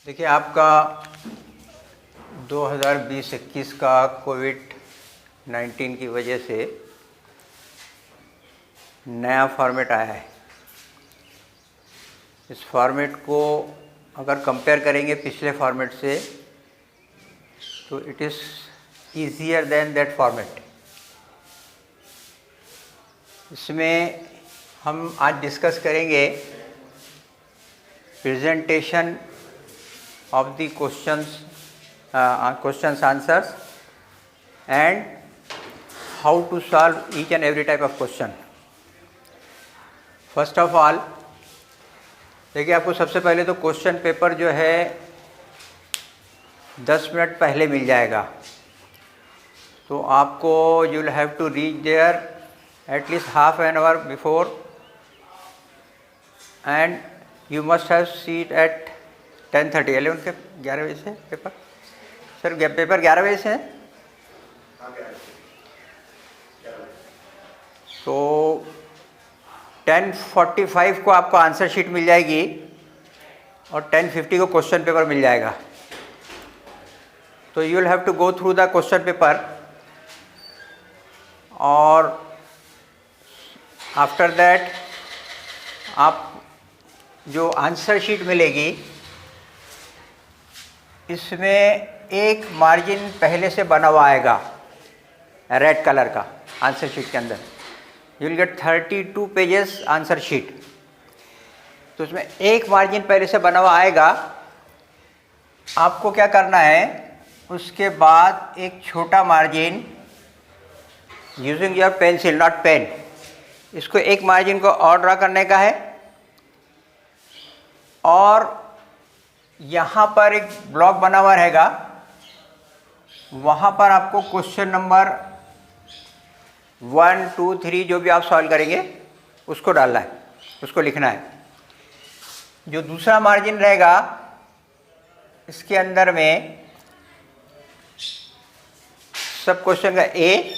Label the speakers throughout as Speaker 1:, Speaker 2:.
Speaker 1: देखिए, आपका 2020-21 का कोविड-19 की वजह से नया फॉर्मेट आया है। इस फॉर्मेट को अगर कंपेयर करेंगे पिछले फॉर्मेट से तो it is easier than that format. इसमें हम आज डिस्कस करेंगे presentation of the questions answers and how to solve each and every type of question. First of all, देखिए, आपको सबसे पहले तो क्वेश्चन पेपर जो है 10 मिनट पहले मिल जाएगा, तो आपको you will have to reach there at least half an hour before and you must have seat at 10:30 11 के 11 बजे से पेपर। सर पेपर 11 बजे से है, तो 10:45 को आपको आंसर शीट मिल जाएगी और 10:50 को क्वेश्चन पेपर मिल जाएगा। तो you will have to go through the question paper और आफ्टर दैट आप जो आंसर शीट मिलेगी इसमें एक मार्जिन पहले से बना हुआ आएगा रेड कलर का आंसर शीट के अंदर। You will get 32 pages answer sheet, तो उसमें एक मार्जिन पहले से बना हुआ आएगा। आपको क्या करना है, उसके बाद एक छोटा margin using your pencil not pen, इसको एक मार्जिन को और ड्रा करने का है और यहाँ पर एक ब्लॉक बना हुआ रहेगा, वहाँ पर आपको क्वेश्चन नंबर 1, 2, 3 जो भी आप सॉल्व करेंगे उसको डालना है, उसको लिखना है। जो दूसरा मार्जिन रहेगा इसके अंदर में सब क्वेश्चन का ए,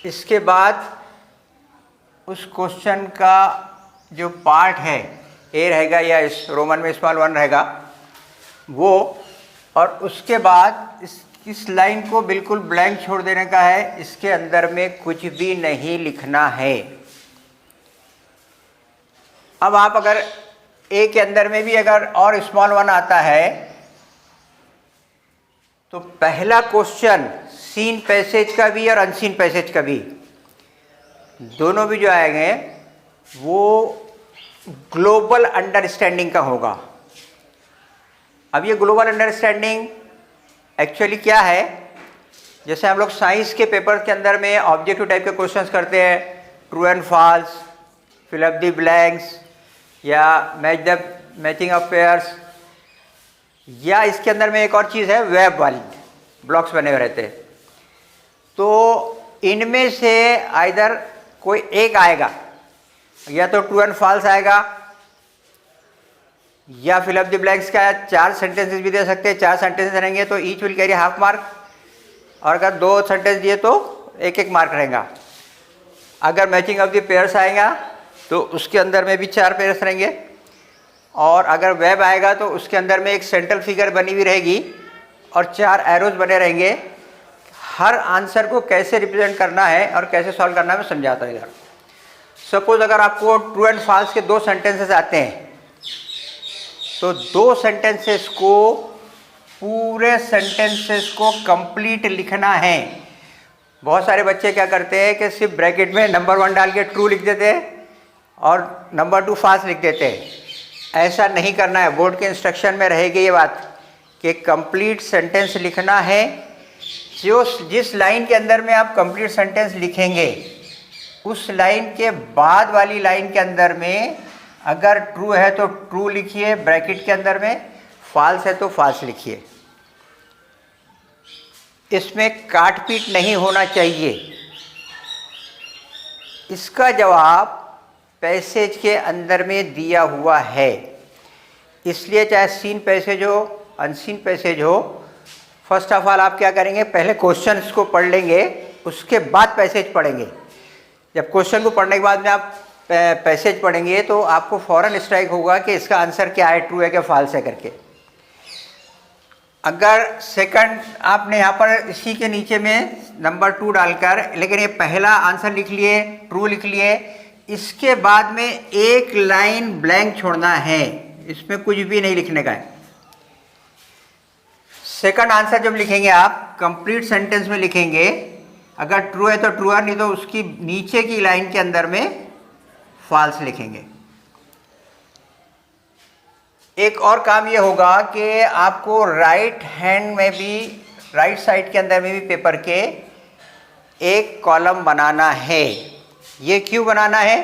Speaker 1: इसके बाद उस क्वेश्चन का जो पार्ट है ए रहेगा या इस रोमन में स्मॉल 1 रहेगा वो, और उसके बाद इस लाइन को बिल्कुल ब्लैंक छोड़ देने का है, इसके अंदर में कुछ भी नहीं लिखना है। अब आप अगर ए के अंदर में भी अगर और स्मॉल 1 आता है तो पहला क्वेश्चन सीन पैसेज का भी और अनसीन पैसेज का भी दोनों भी जो आएंगे वो ग्लोबल अंडरस्टैंडिंग का होगा। अब ये ग्लोबल अंडरस्टैंडिंग एक्चुअली क्या है, जैसे हम लोग साइंस के पेपर के अंदर में ऑब्जेक्टिव टाइप के क्वेश्चंस करते हैं, true and false, fill up the blanks या मैचिंग ऑफ पेयर्स, या इसके अंदर में एक और चीज़ है वेब वाली, ब्लॉक्स बने हुए रहते हैं। तो इनमें से आइदर कोई एक आएगा, या तो ट्रू एंड फॉल्स आएगा या फिल अप द ब्लैंक्स का 4 सेंटेंसेस भी दे सकते हैं, 4 सेंटेंसेस रहेंगे तो each will carry half mark, और अगर 2 सेंटेंस दिए तो 1-1 मार्क रहेगा। अगर मैचिंग ऑफ द पेयर्स आएगा तो उसके अंदर में भी 4 पेयर्स रहेंगे, और अगर वेब आएगा तो उसके अंदर में एक सेंट्रल फिगर बनी हुई रहेगी और 4 एरोज बने रहेंगे। हर आंसर को कैसे रिप्रेजेंट करना है और कैसे सॉल्व करना है मैं समझाता हूँ इधर। सपोज अगर आपको ट्रू एंड फॉल्स के 2 सेंटेंसेस आते हैं तो 2 सेंटेंसेस को, पूरे सेंटेंसेस को कंप्लीट लिखना है। बहुत सारे बच्चे क्या करते हैं कि सिर्फ ब्रैकेट में नंबर 1 डाल के ट्रू लिख देते हैं और नंबर 2 फॉल्स लिख देते हैं। ऐसा नहीं करना है, बोर्ड के इंस्ट्रक्शन में रहेगी ये बात कि कंप्लीट सेंटेंस लिखना है। जिस लाइन के अंदर में आप कंप्लीट सेंटेंस लिखेंगे उस लाइन के बाद वाली लाइन के अंदर में अगर ट्रू है तो ट्रू लिखिए ब्रैकेट के अंदर में, फॉल्स है तो फॉल्स लिखिए। इसमें काट पीट नहीं होना चाहिए। इसका जवाब पैसेज के अंदर में दिया हुआ है, इसलिए चाहे सीन पैसेज हो अनसीन पैसेज हो, फर्स्ट ऑफ ऑल आप क्या करेंगे, पहले क्वेश्चंस को पढ़ लेंगे, उसके बाद पैसेज पढ़ेंगे। जब क्वेश्चन को पढ़ने के बाद में आप पैसेज पढ़ेंगे तो आपको फ़ौरन स्ट्राइक होगा कि इसका आंसर क्या है, ट्रू है क्या फॉल्स है करके। अगर सेकंड आपने यहाँ पर इसी के नीचे में नंबर 2 डालकर, लेकिन ये पहला आंसर लिख लिए, ट्रू लिख लिए, इसके बाद में एक लाइन ब्लैंक छोड़ना है, इसमें कुछ भी नहीं लिखने का है। सेकंड आंसर जब लिखेंगे आप कंप्लीट सेंटेंस में लिखेंगे, अगर ट्रू है तो ट्रू है, नहीं तो उसकी नीचे की लाइन के अंदर में फॉल्स लिखेंगे। एक और काम ये होगा कि आपको राइट हैंड में भी, राइट साइड के अंदर में भी पेपर के एक कॉलम बनाना है। ये क्यों बनाना है?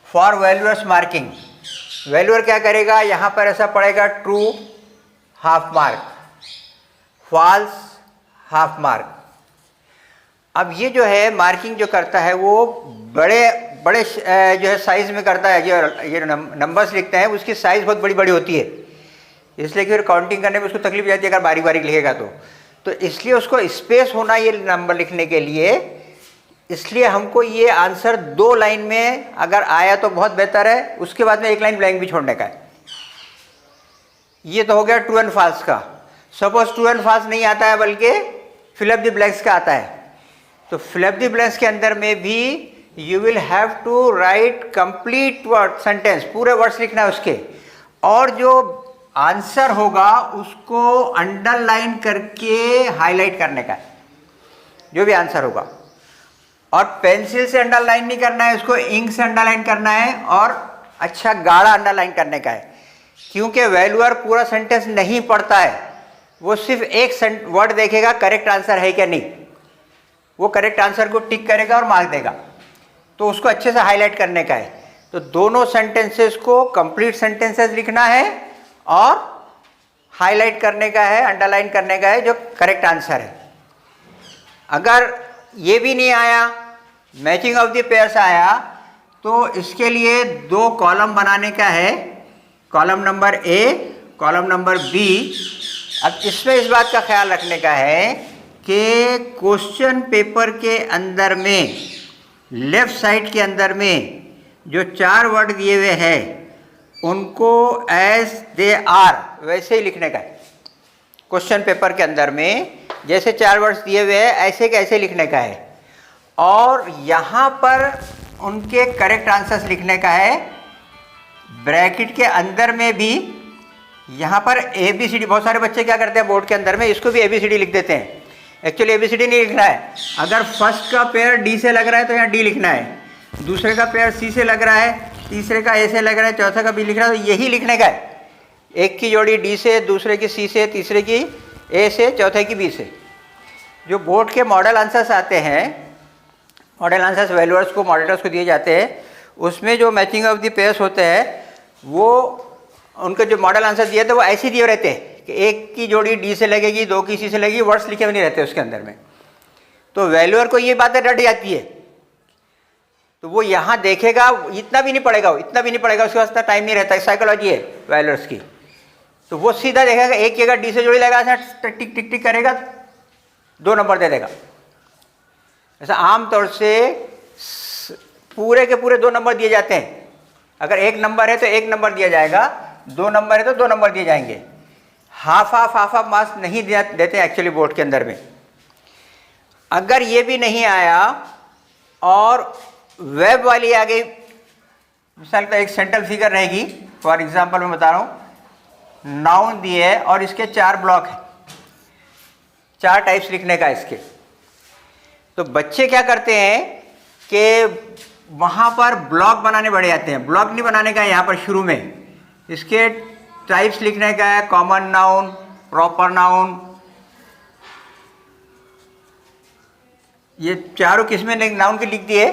Speaker 1: For valuers marking. वैल्यूअर क्या करेगा, यहाँ पर ऐसा पड़ेगा true half mark, false half mark. अब ये जो है मार्किंग जो करता है वो बड़े बड़े जो है साइज़ में करता है। ये नंबर्स लिखते हैं उसकी साइज़ बहुत बड़ी बड़ी होती है, इसलिए कि फिर काउंटिंग करने में उसको तकलीफ जाती है अगर बारीक बारीक लिखेगा तो इसलिए उसको स्पेस होना ये नंबर लिखने के लिए। इसलिए हमको ये आंसर 2 लाइन में अगर आया तो बहुत बेहतर है, उसके बाद में एक लाइन ब्लैंक भी छोड़ने का है। ये तो हो गया ट्रू एंड फॉल्स का। सपोज ट्रू एंड फॉल्स नहीं आता है बल्कि फिल अप द ब्लैंक्स का आता है, तो फिल अप द ब्लैंक्स के अंदर में भी you will have to write complete word sentence, पूरे वर्ड्स लिखना है उसके, और जो आंसर होगा उसको अंडरलाइन करके हाईलाइट करने का है, जो भी आंसर होगा। और पेंसिल से अंडरलाइन नहीं करना है, उसको इंक से अंडरलाइन करना है और अच्छा गाढ़ा अंडरलाइन करने का है, क्योंकि वैल्यूअर पूरा सेंटेंस नहीं पढ़ता है, वो सिर्फ एक वर्ड देखेगा करेक्ट आंसर है क्या नहीं, वो करेक्ट आंसर को टिक करेगा और मार्क देगा, तो उसको अच्छे से हाईलाइट करने का है। तो दोनों सेंटेंसेस को कंप्लीट सेंटेंसेस लिखना है और हाईलाइट करने का है, अंडरलाइन करने का है जो करेक्ट आंसर है। अगर ये भी नहीं आया, मैचिंग ऑफ द पेयर्स आया, तो इसके लिए 2 कॉलम बनाने का है, column number A, column number B. अब इसमें इस बात का ख्याल रखने का है कि क्वेश्चन पेपर के अंदर में लेफ्ट साइड के अंदर में जो 4 वर्ड दिए हुए हैं उनको एज दे आर वैसे ही लिखने का है। क्वेश्चन पेपर के अंदर में जैसे 4 वर्ड्स दिए हुए हैं ऐसे के ऐसे लिखने का है, और यहाँ पर उनके करेक्ट आंसर्स लिखने का है। ब्रैकेट के अंदर में भी यहाँ पर ABCD, बहुत सारे बच्चे क्या करते हैं बोर्ड के अंदर में इसको भी ABCD लिख देते हैं। एक्चुअली ABCD नहीं लिखना है। अगर फर्स्ट का पेयर D से लग रहा है तो यहाँ D लिखना है, दूसरे का पेयर C से लग रहा है, तीसरे का A से लग रहा है, चौथे का B लिख रहा है, तो यही लिखने का है। एक की जोड़ी D से, दूसरे की C से, तीसरे की A से, चौथे की B से। जो बोर्ड के मॉडल आंसर्स आते हैं, मॉडल आंसर्स वैल्यूअर्स को, मॉडरेटर्स को दिए जाते हैं, उसमें जो मैचिंग ऑफ द पेयर्स होते हैं वो उनके जो मॉडल आंसर दिए थे वो ऐसे दिए रहते हैं कि एक की जोड़ी D से लगेगी, 2 की C से लगेगी, वर्ड्स लिखे हुए नहीं रहते उसके अंदर में। तो वैल्यूअर को ये बातें रट जाती है, तो वो यहाँ देखेगा, इतना भी नहीं पड़ेगा, उसके वास्ते टाइम नहीं रहता, साइकोलॉजी है वैल्यूअर्स की। तो वो सीधा देखेगा, एक की अगर D से जोड़ी लगा टिक टिक टिक करेगा 2 नंबर दे देगा। ऐसा आमतौर से पूरे के पूरे 2 नंबर दिए जाते हैं। अगर 1 नंबर है तो 1 नंबर दिया जाएगा, 2 नंबर है तो 2 नंबर दिए जाएंगे। हाफ मार्क्स नहीं देते एक्चुअली बोर्ड के अंदर में। अगर ये भी नहीं आया और वेब वाली आ गई, मिसाल का एक सेंट्रल फिगर रहेगी, फॉर एग्जांपल मैं बता रहा हूँ, नाउन दिए है और इसके 4 ब्लॉक है, 4 टाइप्स लिखने का इसके। तो बच्चे क्या करते हैं कि वहाँ पर ब्लॉक बनाने बढ़ जाते हैं। ब्लॉक नहीं बनाने का है यहाँ पर शुरू में, इसके टाइप्स लिखने का है, कॉमन नाउन, प्रॉपर नाउन, ये चारों किस्में नाउन की लिख दिए।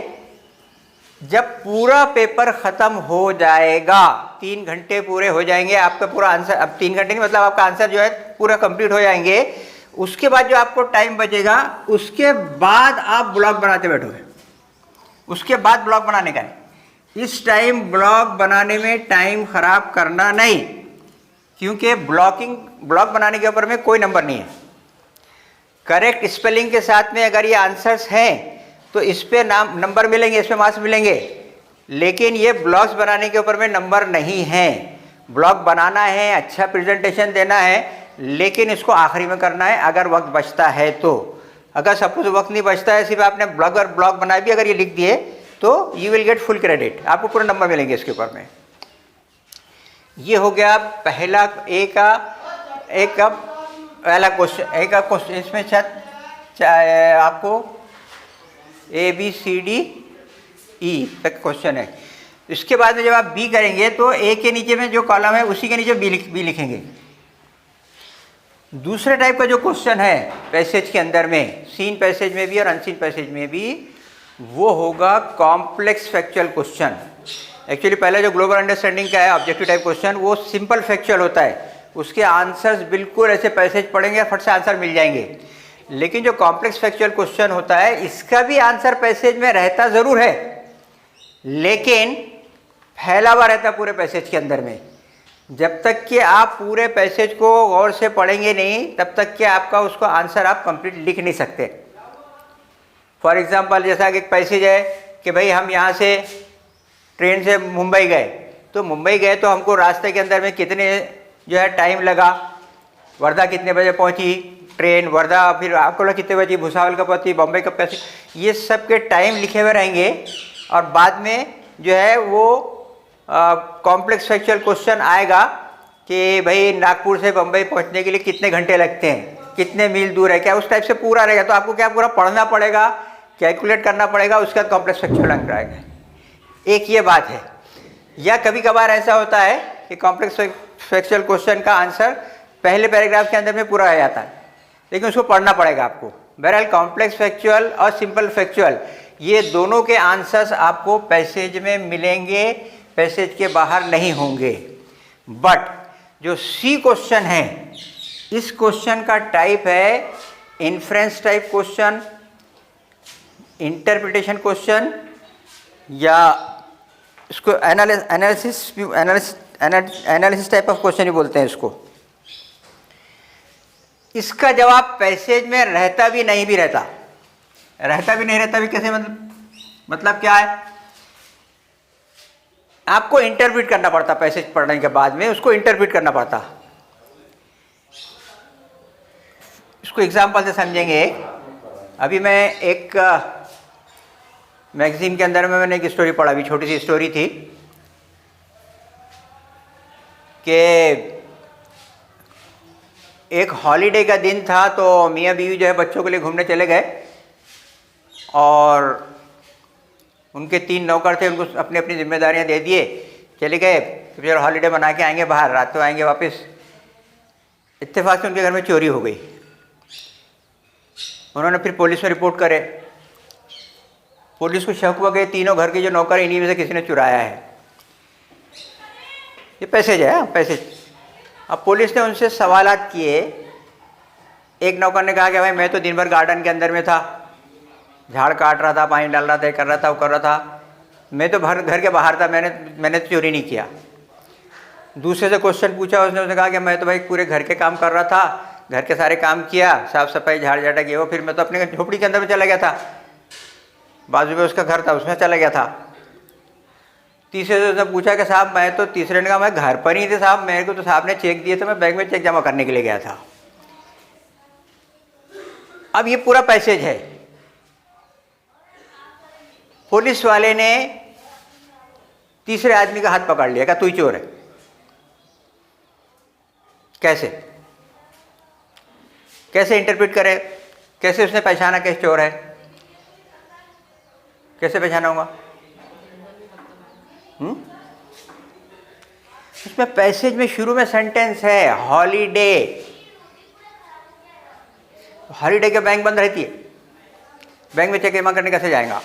Speaker 1: जब पूरा पेपर ख़त्म हो जाएगा, 3 घंटे पूरे हो जाएंगे, आपका पूरा आंसर, अब 3 घंटे नहीं मतलब आपका आंसर जो है पूरा कंप्लीट हो जाएंगे, उसके बाद जो आपको टाइम बचेगा उसके बाद आप ब्लॉक बनाते बैठोगे, उसके बाद ब्लॉक बनाने का है। इस टाइम ब्लॉक बनाने में टाइम ख़राब करना नहीं, क्योंकि ब्लॉक बनाने के ऊपर में कोई नंबर नहीं है। करेक्ट स्पेलिंग के साथ में अगर ये आंसर्स हैं तो इस पे नंबर मिलेंगे, इस पे मार्क्स मिलेंगे, लेकिन ये ब्लॉक्स बनाने के ऊपर में नंबर नहीं है। ब्लॉग बनाना है, अच्छा प्रेजेंटेशन देना है, लेकिन इसको आखिरी में करना है अगर वक्त बचता है तो। अगर सपोज वक्त नहीं बचता है, सिर्फ आपने ब्लॉग बनाए भी अगर ये लिख दिए तो you will get full credit, आपको पूरे नंबर मिलेंगे इसके ऊपर में। ये हो गया पहला एक का पहला क्वेश्चन। इसमें शायद आपको ABCDE तक क्वेश्चन है। इसके बाद में जब आप बी करेंगे तो ए के नीचे में जो कॉलम है उसी के नीचे बी लिखेंगे। दूसरे टाइप का जो क्वेश्चन है पैसेज के अंदर में, सीन पैसेज में भी और अनसीन पैसेज में भी, वो होगा कॉम्प्लेक्स फैक्चुअल क्वेश्चन। एक्चुअली पहले जो ग्लोबल अंडरस्टैंडिंग का है ऑब्जेक्टिव टाइप क्वेश्चन, वो सिंपल फैक्चुअल होता है, उसके आंसर्स बिल्कुल ऐसे पैसेज पढ़ेंगे फट से आंसर मिल जाएंगे। लेकिन जो कॉम्प्लेक्स फैक्चुअल क्वेश्चन होता है, इसका भी आंसर पैसेज में रहता ज़रूर है, लेकिन फैला हुआ रहता पूरे पैसेज के अंदर में। जब तक कि आप पूरे पैसेज को गौर से पढ़ेंगे नहीं, तब तक कि आपका उसको आंसर आप कंप्लीट लिख नहीं सकते। फॉर एग्जांपल जैसा कि एक पैसेज है कि भाई हम यहाँ से ट्रेन से मुंबई गए, तो मुंबई गए तो हमको रास्ते के अंदर में कितने जो है टाइम लगा, वर्धा कितने बजे पहुँची ट्रेन, वर्धा फिर आपको कितने बजे भुसावल कब पहुँची, बम्बई कब कैसे, ये सब के टाइम लिखे हुए रहेंगे। और बाद में जो है वो कॉम्प्लेक्स फैक्चुअल क्वेश्चन आएगा कि भाई नागपुर से बम्बई पहुंचने के लिए कितने घंटे लगते हैं, कितने मील दूर है, क्या उस टाइप से पूरा रहेगा। तो आपको क्या पूरा पढ़ना पड़ेगा, कैलकुलेट करना पड़ेगा, उसके बाद कॉम्प्लेक्स फैक्चुअल आंसर आएगा। एक ये बात है। या कभी कभार ऐसा होता है कि कॉम्प्लेक्स फैक्चुअल क्वेश्चन का आंसर पहले पैराग्राफ के अंदर में पूरा आ जाता है, लेकिन उसको पढ़ना पड़ेगा आपको। बहरहाल कॉम्प्लेक्स फैक्चुअल और सिंपल फैक्चुअल ये दोनों के आंसर्स आपको पैसेज में मिलेंगे, पैसेज के बाहर नहीं होंगे। बट जो सी क्वेश्चन है, इस क्वेश्चन का टाइप है inference type question, interpretation question, या इसको एनालिसिस टाइप ऑफ क्वेश्चन ही बोलते हैं इसको। इसका जवाब पैसेज में रहता भी नहीं भी रहता, रहता भी नहीं रहता भी कैसे, मतलब क्या है, आपको इंटरप्रेट करना पड़ता, पैसेज पढ़ने के बाद में उसको इंटरप्रेट करना पड़ता। इसको एग्जांपल से समझेंगे। अभी मैं एक मैगजीन के अंदर में मैंने एक स्टोरी पढ़ा, अभी छोटी सी स्टोरी थी कि एक हॉलीडे का दिन था, तो मियाँ बीवी जो है बच्चों के लिए घूमने चले गए और उनके 3 नौकर थे, उनको अपनी अपनी जिम्मेदारियां दे दिए, चले गए। फिर हॉलीडे मना के आएंगे बाहर, रात को आएंगे वापस। इत्तेफाक से उनके घर में चोरी हो गई। उन्होंने फिर पुलिस में रिपोर्ट करे। पुलिस को शक हुआ कि तीनों घर के जो नौकर इन्हीं में से किसी ने चुराया है। ये पैसेज है, पैसेज। अब पुलिस ने उनसे सवालात किए। एक नौकर ने कहा कि भाई मैं तो दिन भर गार्डन के अंदर में था, झाड़ काट रहा था, पानी डाल रहा था, कर रहा था, वो कर रहा था, मैं तो घर के बाहर था, मैंने तो चोरी नहीं किया। दूसरे से क्वेश्चन पूछा, उसने कहा कि मैं तो भाई पूरे घर के काम कर रहा था, घर के सारे काम किया, साफ सफाई झाड़ झाटा किया, वो फिर मैं तो अपने झोपड़ी के अंदर में चला गया था, बाजू में उसका घर था, उसमें चला गया था। तीसरे से उसने पूछा कि साहब मैं तो, तीसरे ने कहा मैं घर पर ही थे साहब, मेरे को तो साहब ने चेक दिए थे, मैं बैंक में चेक जमा करने के लिए गया था। अब ये पूरा पैसेज है। पुलिस वाले ने तीसरे आदमी का हाथ पकड़ लिया, कहा तू ही चोर है। कैसे इंटरप्रेट करे, कैसे उसने पहचाना कैसे चोर है, कैसे पहचाना होगा? उसमें पैसेज में शुरू में सेंटेंस है हॉलीडे। हॉलीडे के बैंक बंद रहती है, बैंक में चेक जमा करने कैसे जाएगा?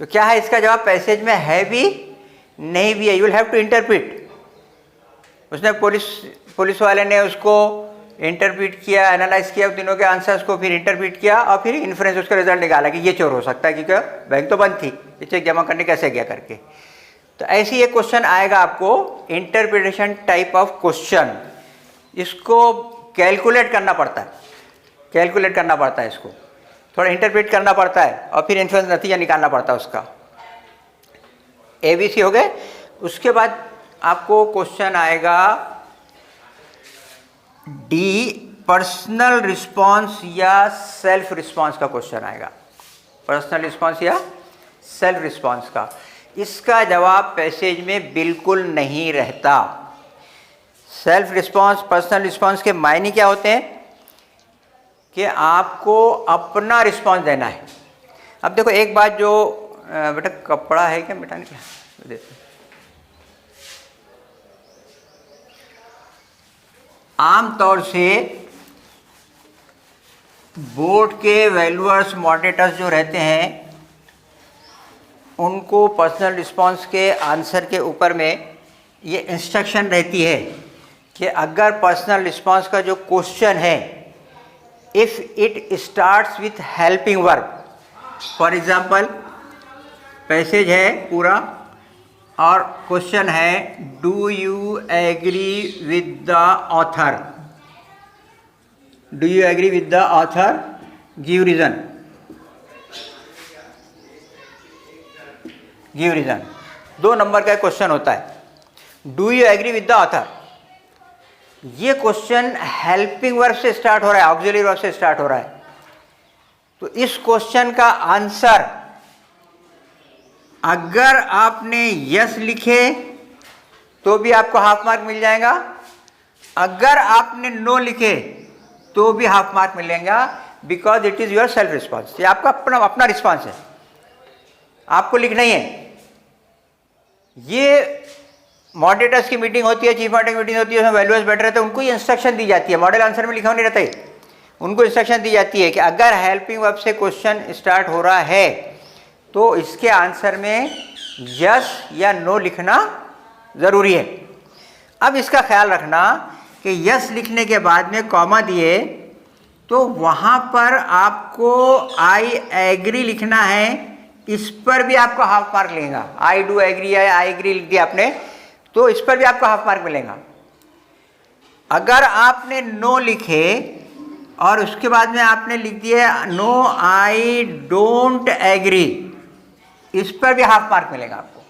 Speaker 1: तो क्या है इसका जवाब, पैसेज में है भी नहीं भी है, you will have to interpret. उसने पुलिस वाले ने उसको इंटरप्रेट किया, एनालाइज किया तीनों के आंसर्स को, फिर इंटरप्रेट किया और फिर इन्फ्रेंस उसका रिजल्ट निकाला कि ये चोर हो सकता है क्योंकि बैंक तो बंद थी, ये चेक जमा करने कैसे गया करके। तो ऐसे ये क्वेश्चन आएगा आपको, इंटरप्रिटेशन टाइप ऑफ क्वेश्चन। इसको कैलकुलेट करना पड़ता है, कैलकुलेट करना पड़ता है, इसको थोड़ा इंटरप्रेट करना पड़ता है और फिर इन्फ्रेंस नतीजा निकालना पड़ता है उसका। ABC हो गए। उसके बाद आपको क्वेश्चन आएगा डी, पर्सनल रिस्पांस या सेल्फ रिस्पांस का क्वेश्चन आएगा। पर्सनल रिस्पांस या सेल्फ रिस्पांस का, इसका जवाब पैसेज में बिल्कुल नहीं रहता। सेल्फ रिस्पांस, पर्सनल रिस्पांस के मायने क्या होते हैं कि आपको अपना रिस्पांस देना है। अब देखो एक बात जो बेटा, कपड़ा है क्या बेटा, निकला देते। आमतौर से बोर्ड के वैल्यूअर्स, मॉडरेटर्स जो रहते हैं, उनको पर्सनल रिस्पांस के आंसर के ऊपर में ये इंस्ट्रक्शन रहती है कि अगर पर्सनल रिस्पांस का जो क्वेश्चन है, if it starts with helping verb, for example passage है पूरा और क्वेश्चन है do you agree with the author, do you agree with the author, give reason, give reason. 2 number का क्वेश्चन होता है, do you agree with the author. ये question helping verb से start हो रहा है, ऑक्सिलरी वर्ब से स्टार्ट हो रहा है। तो इस क्वेश्चन का आंसर अगर आपने यस लिखे तो भी आपको हाफ मार्क मिल जाएगा, अगर आपने नो लिखे तो भी हाफ मार्क मिलेगा, because it is your self response. ये आपका अपना रिस्पॉन्स है, आपको लिखना ही है। ये मॉडरेटर्स की मीटिंग होती है, चीफ मॉडरेटर की मीटिंग होती है, उसमें वैल्यूअर्स बैठे रहते हैं, उनको ये इंस्ट्रक्शन दी जाती है। मॉडल आंसर में लिखा नहीं रहता है, उनको इंस्ट्रक्शन दी जाती है कि अगर हेल्पिंग वर्ब से क्वेश्चन स्टार्ट हो रहा है तो इसके आंसर में यस या नो लिखना ज़रूरी है। अब इसका ख्याल रखना कि यस लिखने के बाद में कॉमा दिए तो वहाँ पर आपको आई एग्री लिखना है, इस पर भी आपको हाफ मार्क मिलेगा। आई डू एग्री या आई एग्री लिख दिया आपने तो इस पर भी आपको हाफ मार्क मिलेगा। अगर आपने नो लिखे और उसके बाद में आपने लिख दिया नो आई डोंट एग्री, इस पर भी हाफ मार्क मिलेगा आपको।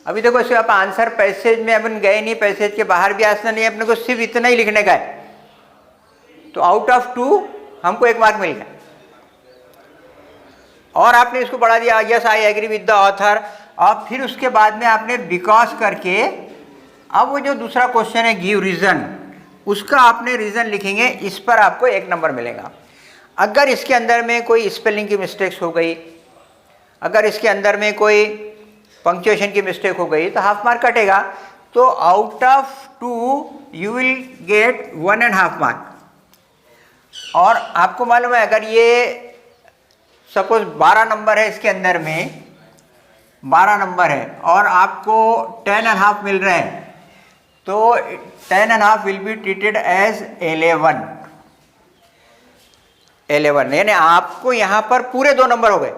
Speaker 1: अभी देखो इसमें आप आंसर पैसेज में अपन गए नहीं, पैसेज के बाहर भी आना नहीं, अपने को सिर्फ इतना ही लिखने का है, तो आउट ऑफ 2 हमको 1 मार्क मिल गया। और आपने इसको बढ़ा दिया yes I agree with the author, और फिर उसके बाद में आपने बिकॉज करके अब वो जो दूसरा क्वेश्चन है गिव रीजन, उसका आपने रीजन लिखेंगे, इस पर आपको 1 नंबर मिलेगा। अगर इसके अंदर में कोई स्पेलिंग की मिस्टेक्स हो गई, अगर इसके अंदर में कोई पंक्चुएशन की मिस्टेक हो गई तो हाफ मार्क कटेगा। तो out of 2 you will get 1.5 mark. और आपको मालूम है अगर ये सपोज 12 नंबर है, इसके अंदर में 12 नंबर है और आपको 10.5 मिल रहे हैं, तो 10.5 विल बी ट्रीटेड एज 11, यानी आपको यहाँ पर पूरे 2 नंबर हो गए,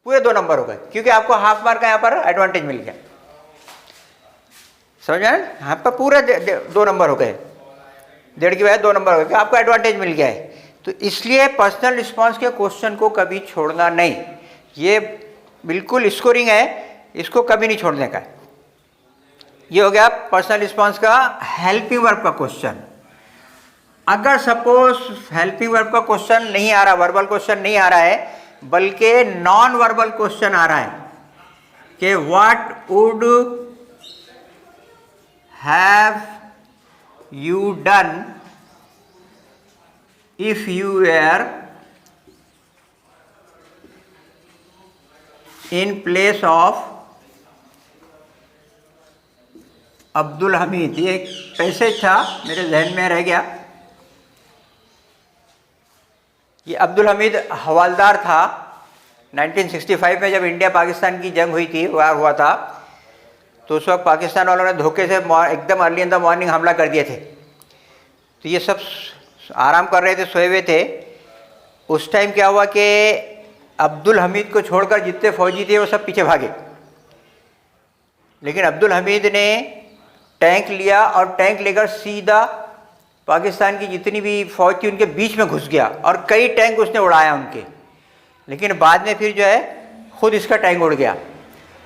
Speaker 1: पूरे 2 नंबर हो गए, क्योंकि आपको हाफ मार्क का यहाँ पर एडवांटेज मिल गया। समझ में? यहाँ पर पूरे 2 नंबर हो गए, 1.5 की वजह 2 नंबर हो गए, आपको एडवांटेज मिल गया है। तो इसलिए पर्सनल रिस्पांस के क्वेश्चन को कभी छोड़ना नहीं, ये बिल्कुल स्कोरिंग है, इसको कभी नहीं छोड़ने का। ये हो गया पर्सनल रिस्पांस का हेल्पिंग वर्ब का क्वेश्चन। अगर सपोज हेल्पिंग वर्ब का क्वेश्चन नहीं आ रहा, वर्बल क्वेश्चन नहीं आ रहा है, बल्कि नॉन वर्बल क्वेश्चन आ रहा है कि what would have you done if you were in place of Abdul Hamid. ये एक पैसेज था, मेरे जहन में रह गया। ये अब्दुल हमीद हवालदार था 1965 में, जब इंडिया पाकिस्तान की जंग हुई थी, वार हुआ था, तो उस वक्त पाकिस्तान वालों ने धोखे से एकदम अर्ली इन द मॉर्निंग हमला कर दिए थे। तो ये सब आराम कर रहे थे, सोए हुए थे। उस टाइम क्या हुआ कि अब्दुल हमीद को छोड़कर जितने फौजी थे वो सब पीछे भागे, लेकिन अब्दुल हमीद ने टैंक लिया और टैंक लेकर सीधा पाकिस्तान की जितनी भी फौज थी उनके बीच में घुस गया और कई टैंक उसने उड़ाया उनके, लेकिन बाद में फिर जो है खुद इसका टैंक उड़ गया।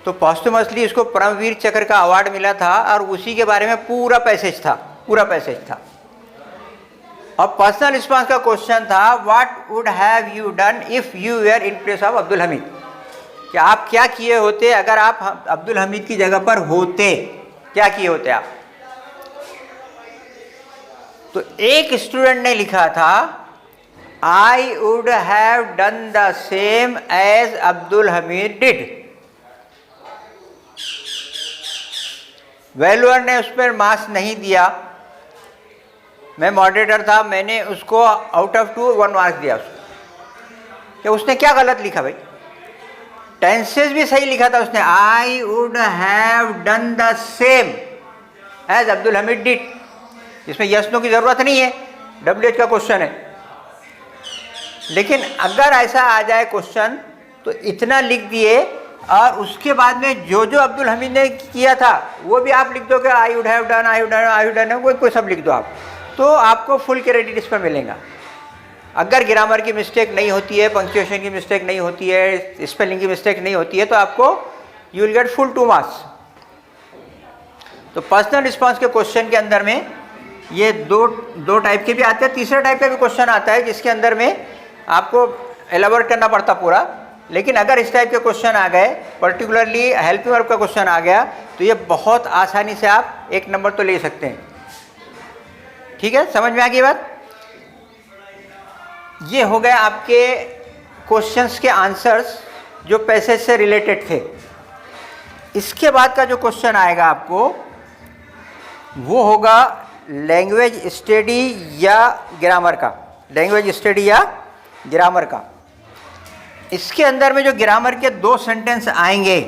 Speaker 1: तो पॉस्टुमसली उसको परमवीर चक्र का अवार्ड मिला था और उसी के बारे में पूरा पैसेज था। और पर्सनल रिस्पांस का क्वेश्चन था, what would have you done if you were in place of Abdul Hamid, कि आप क्या किए होते अगर आप अब्दुल हमीद की जगह पर होते, क्या किए होते आप। तो एक स्टूडेंट ने लिखा था, I would have done the same as Abdul Hamid did. Valuer ने उस पर मार्क्स नहीं दिया, मैं मॉडरेटर था, मैंने उसको आउट ऑफ 2 1 मार्क्स दिया उसको, कि उसने क्या गलत लिखा भाई। टेंसेस भी सही लिखा था उसने, I would have done the same as Abdul Hamid did, इसमें यस नो की ज़रूरत नहीं है, WH का क्वेश्चन है। लेकिन अगर ऐसा आ जाए क्वेश्चन तो इतना लिख दिए और उसके बाद में जो अब्दुल हमीद ने किया था वो भी आप लिख दो कि आई would have done, I would done, कोई सब लिख दो आप, तो आपको फुल क्रेडिट इस पर मिलेगा। अगर ग्रामर की मिस्टेक नहीं होती है, पंक्चुएशन की मिस्टेक नहीं होती है, स्पेलिंग की मिस्टेक नहीं होती है, तो आपको you will get full 2 marks. तो पर्सनल रिस्पांस के क्वेश्चन के अंदर में ये दो टाइप के भी आते हैं, तीसरा टाइप का भी क्वेश्चन आता है जिसके अंदर में आपको एलाबोरेट करना पड़ता पूरा। लेकिन अगर इस टाइप के क्वेश्चन आ गए, पर्टिकुलरली हेल्पिंग वर्ब का क्वेश्चन आ गया, तो ये बहुत आसानी से आप 1 नंबर तो ले सकते हैं। ठीक है, समझ में आ गई बात। ये हो गए आपके क्वेश्चंस के आंसर्स जो पैसेज से रिलेटेड थे। इसके बाद का जो क्वेश्चन आएगा आपको वो होगा लैंग्वेज स्टडी या ग्रामर का, लैंग्वेज स्टडी या ग्रामर का। इसके अंदर में जो ग्रामर के 2 सेंटेंस आएंगे,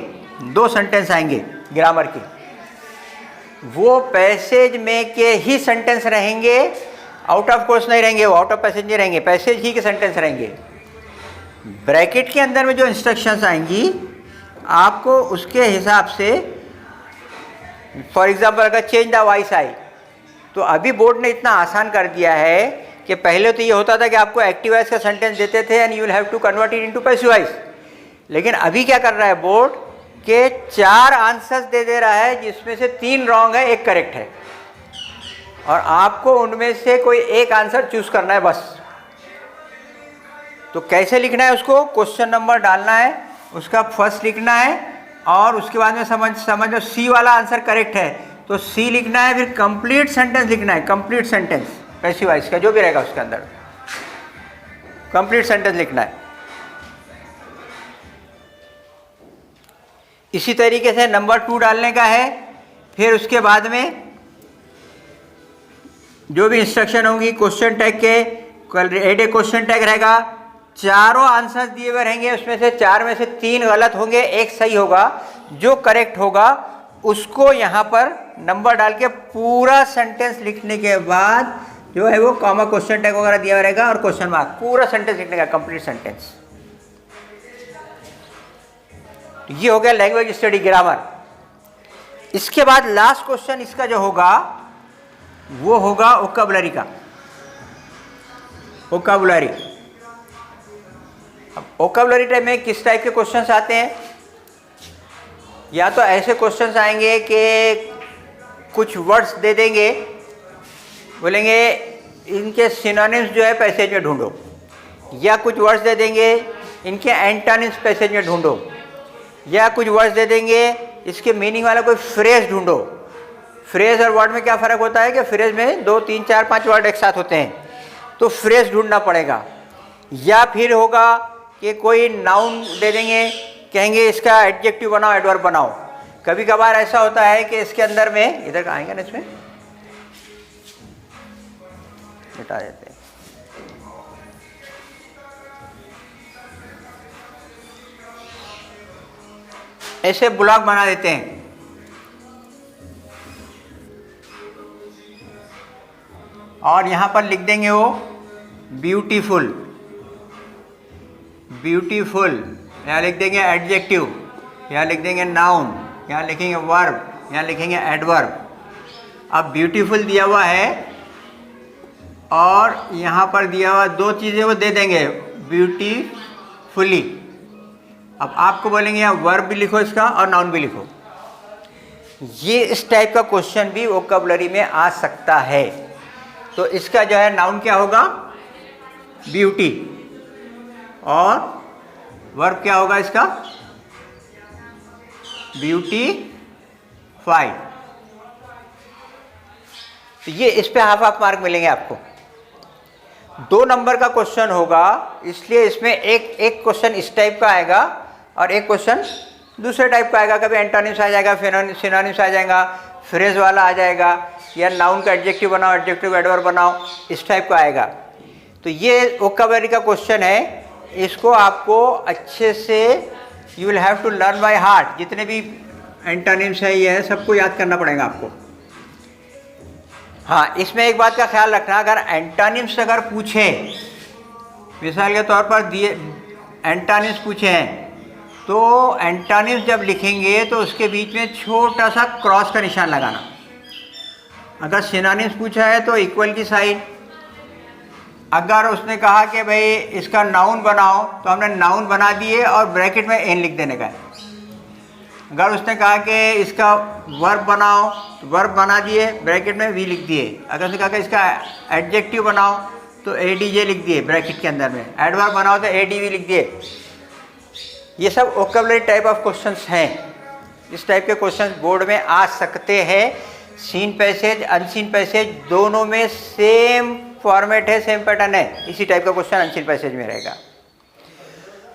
Speaker 1: 2 सेंटेंस आएंगे ग्रामर के, वो पैसेज में के ही सेंटेंस रहेंगे, आउट ऑफ कोर्स नहीं रहेंगे, वो आउट ऑफ पैसेज नहीं रहेंगे, पैसेज ही के सेंटेंस रहेंगे। ब्रैकेट के अंदर में जो इंस्ट्रक्शंस आएंगी आपको उसके हिसाब से, फॉर एग्जांपल अगर चेंज द वॉइस आई, तो अभी बोर्ड ने इतना आसान कर दिया है कि पहले तो ये होता था कि आपको एक्टिव वॉइस का सेंटेंस देते थे and you will have to convert it into passive voice. लेकिन अभी क्या कर रहा है बोर्ड के 4 आंसर्स दे रहा है जिसमें से 3 रॉन्ग है, 1 करेक्ट है, और आपको उनमें से कोई एक आंसर चूज करना है बस। तो कैसे लिखना है उसको, क्वेश्चन नंबर डालना है, उसका फर्स्ट लिखना है और उसके बाद में समझ सी वाला आंसर करेक्ट है तो सी लिखना है, फिर कंप्लीट सेंटेंस लिखना है, कंप्लीट सेंटेंस पैसिव वॉइस का जो भी रहेगा उसके अंदर कंप्लीट सेंटेंस लिखना है। इसी तरीके से नंबर 2 डालने का है। फिर उसके बाद में जो भी इंस्ट्रक्शन होंगी क्वेश्चन टैग के, एड ए क्वेश्चन टैग रहेगा, चारों आंसर दिए हुए रहेंगे, उसमें से 4 में से 3 गलत होंगे, 1 सही होगा। जो करेक्ट होगा उसको यहाँ पर नंबर डाल के पूरा सेंटेंस लिखने के बाद जो है वो कॉमा क्वेश्चन टैग वगैरह दिया रहेगा और क्वेश्चन मार्क, पूरा सेंटेंस लिखने का, कंप्लीट सेंटेंस। ये हो गया लैंग्वेज स्टडी ग्रामर। इसके बाद लास्ट क्वेश्चन इसका जो होगा वो होगा वोकैबुलरी का, वोकैबुलरी। अब वोकैबुलरी टाइप में किस टाइप के क्वेश्चंस आते हैं, या तो ऐसे क्वेश्चंस आएंगे कि कुछ वर्ड्स दे देंगे, बोलेंगे इनके सिनोनिम्स जो है पैसेज में ढूंढो, या कुछ वर्ड्स दे देंगे इनके एंटोनिम्स पैसेज में ढूंढो, या कुछ वर्ड्स दे देंगे इसके मीनिंग वाला कोई फ्रेज ढूंढो। फ्रेज और वर्ड में क्या फ़र्क होता है कि फ्रेज में 2 3 4 5 वर्ड एक साथ होते हैं, तो फ्रेज ढूंढना पड़ेगा। या फिर होगा कि कोई नाउन दे देंगे, कहेंगे इसका एडजेक्टिव बनाओ, एडवर्ब बनाओ। कभी कभार ऐसा होता है कि इसके अंदर में, इधर आएंगे ना, इसमें हटा देते हैं, ऐसे ब्लॉक बना देते हैं। और यहाँ पर लिख देंगे वो ब्यूटीफुल, ब्यूटीफुल, यहाँ लिख देंगे एडजेक्टिव, यहाँ लिख देंगे नाउन, यहाँ लिखेंगे वर्ब, यहाँ लिखेंगे एडवर्ब। अब ब्यूटीफुल दिया हुआ है और यहाँ पर दिया हुआ 2 चीज़ें वो दे देंगे, ब्यूटीफुली अब आपको बोलेंगे यहाँ वर्ब भी लिखो इसका और नाउन भी लिखो। ये इस टाइप का क्वेश्चन भी वोकैबुलरी में आ सकता है। तो इसका जो है नाउन क्या होगा, ब्यूटी, और वर्ब क्या होगा इसका, ब्यूटीफाई। तो ये इस पे हाफ हाफ मार्क मिलेंगे आपको। 2 नंबर का क्वेश्चन होगा, इसलिए इसमें एक क्वेश्चन इस टाइप का आएगा और एक क्वेश्चन दूसरे टाइप का आएगा। कभी एंटोनिम्स आ जाएगा, सिनोनिम्स आ जाएगा, फ्रेज वाला आ जाएगा, या नाउन का एडजेक्टिव बनाओ, एडजेक्टिव एडवर्ब बनाओ, इस टाइप का आएगा। तो ये वोकैबुलरी का क्वेश्चन है, इसको आपको अच्छे से you will have to learn by heart. जितने भी एंटोनिम्स है, ये है, सबको याद करना पड़ेगा आपको। हाँ, इसमें एक बात का ख्याल रखना, अगर एंटोनिम्स अगर पूछे, मिसाल के तौर पर दिए एंटोनिम्स पूछे हैं, तो एंटोनिम्स जब लिखेंगे तो उसके बीच में छोटा सा क्रॉस का निशान लगाना। अगर सिनोनिम्स पूछा है तो इक्वल की साइन। अगर उसने कहा कि भाई इसका नाउन बनाओ, तो हमने नाउन बना दिए और ब्रैकेट में एन लिख देने का है। अगर उसने कहा कि इसका वर्ब बनाओ, तो वर्ब बना दिए, ब्रैकेट में वी लिख दिए। अगर उसने कहा कि इसका एडजेक्टिव बनाओ, तो एडीजे लिख दिए ब्रैकेट के अंदर में। एडवर्ब बनाओ तो एडीवी लिख दिए। ये सब वोकैबुलरी टाइप ऑफ क्वेश्चंस हैं। इस टाइप के क्वेश्चंस बोर्ड में आ सकते हैं। सीन पैसेज, अनसीन पैसेज, दोनों में सेम फॉर्मेट है, सेम पैटर्न है। इसी टाइप का क्वेश्चन अनसीन पैसेज में रहेगा।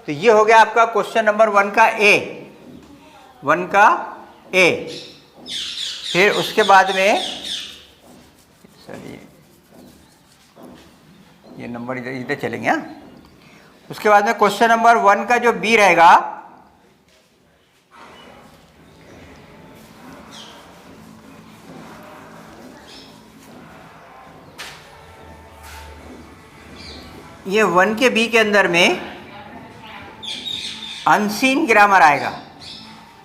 Speaker 1: तो ये हो गया आपका क्वेश्चन नंबर 1 का ए। फिर उसके बाद में ये नंबर इधर चलेंगे। हाँ, उसके बाद में क्वेश्चन नंबर 1 का जो बी रहेगा, ये 1 के बी के अंदर में अनसीन ग्रामर आएगा।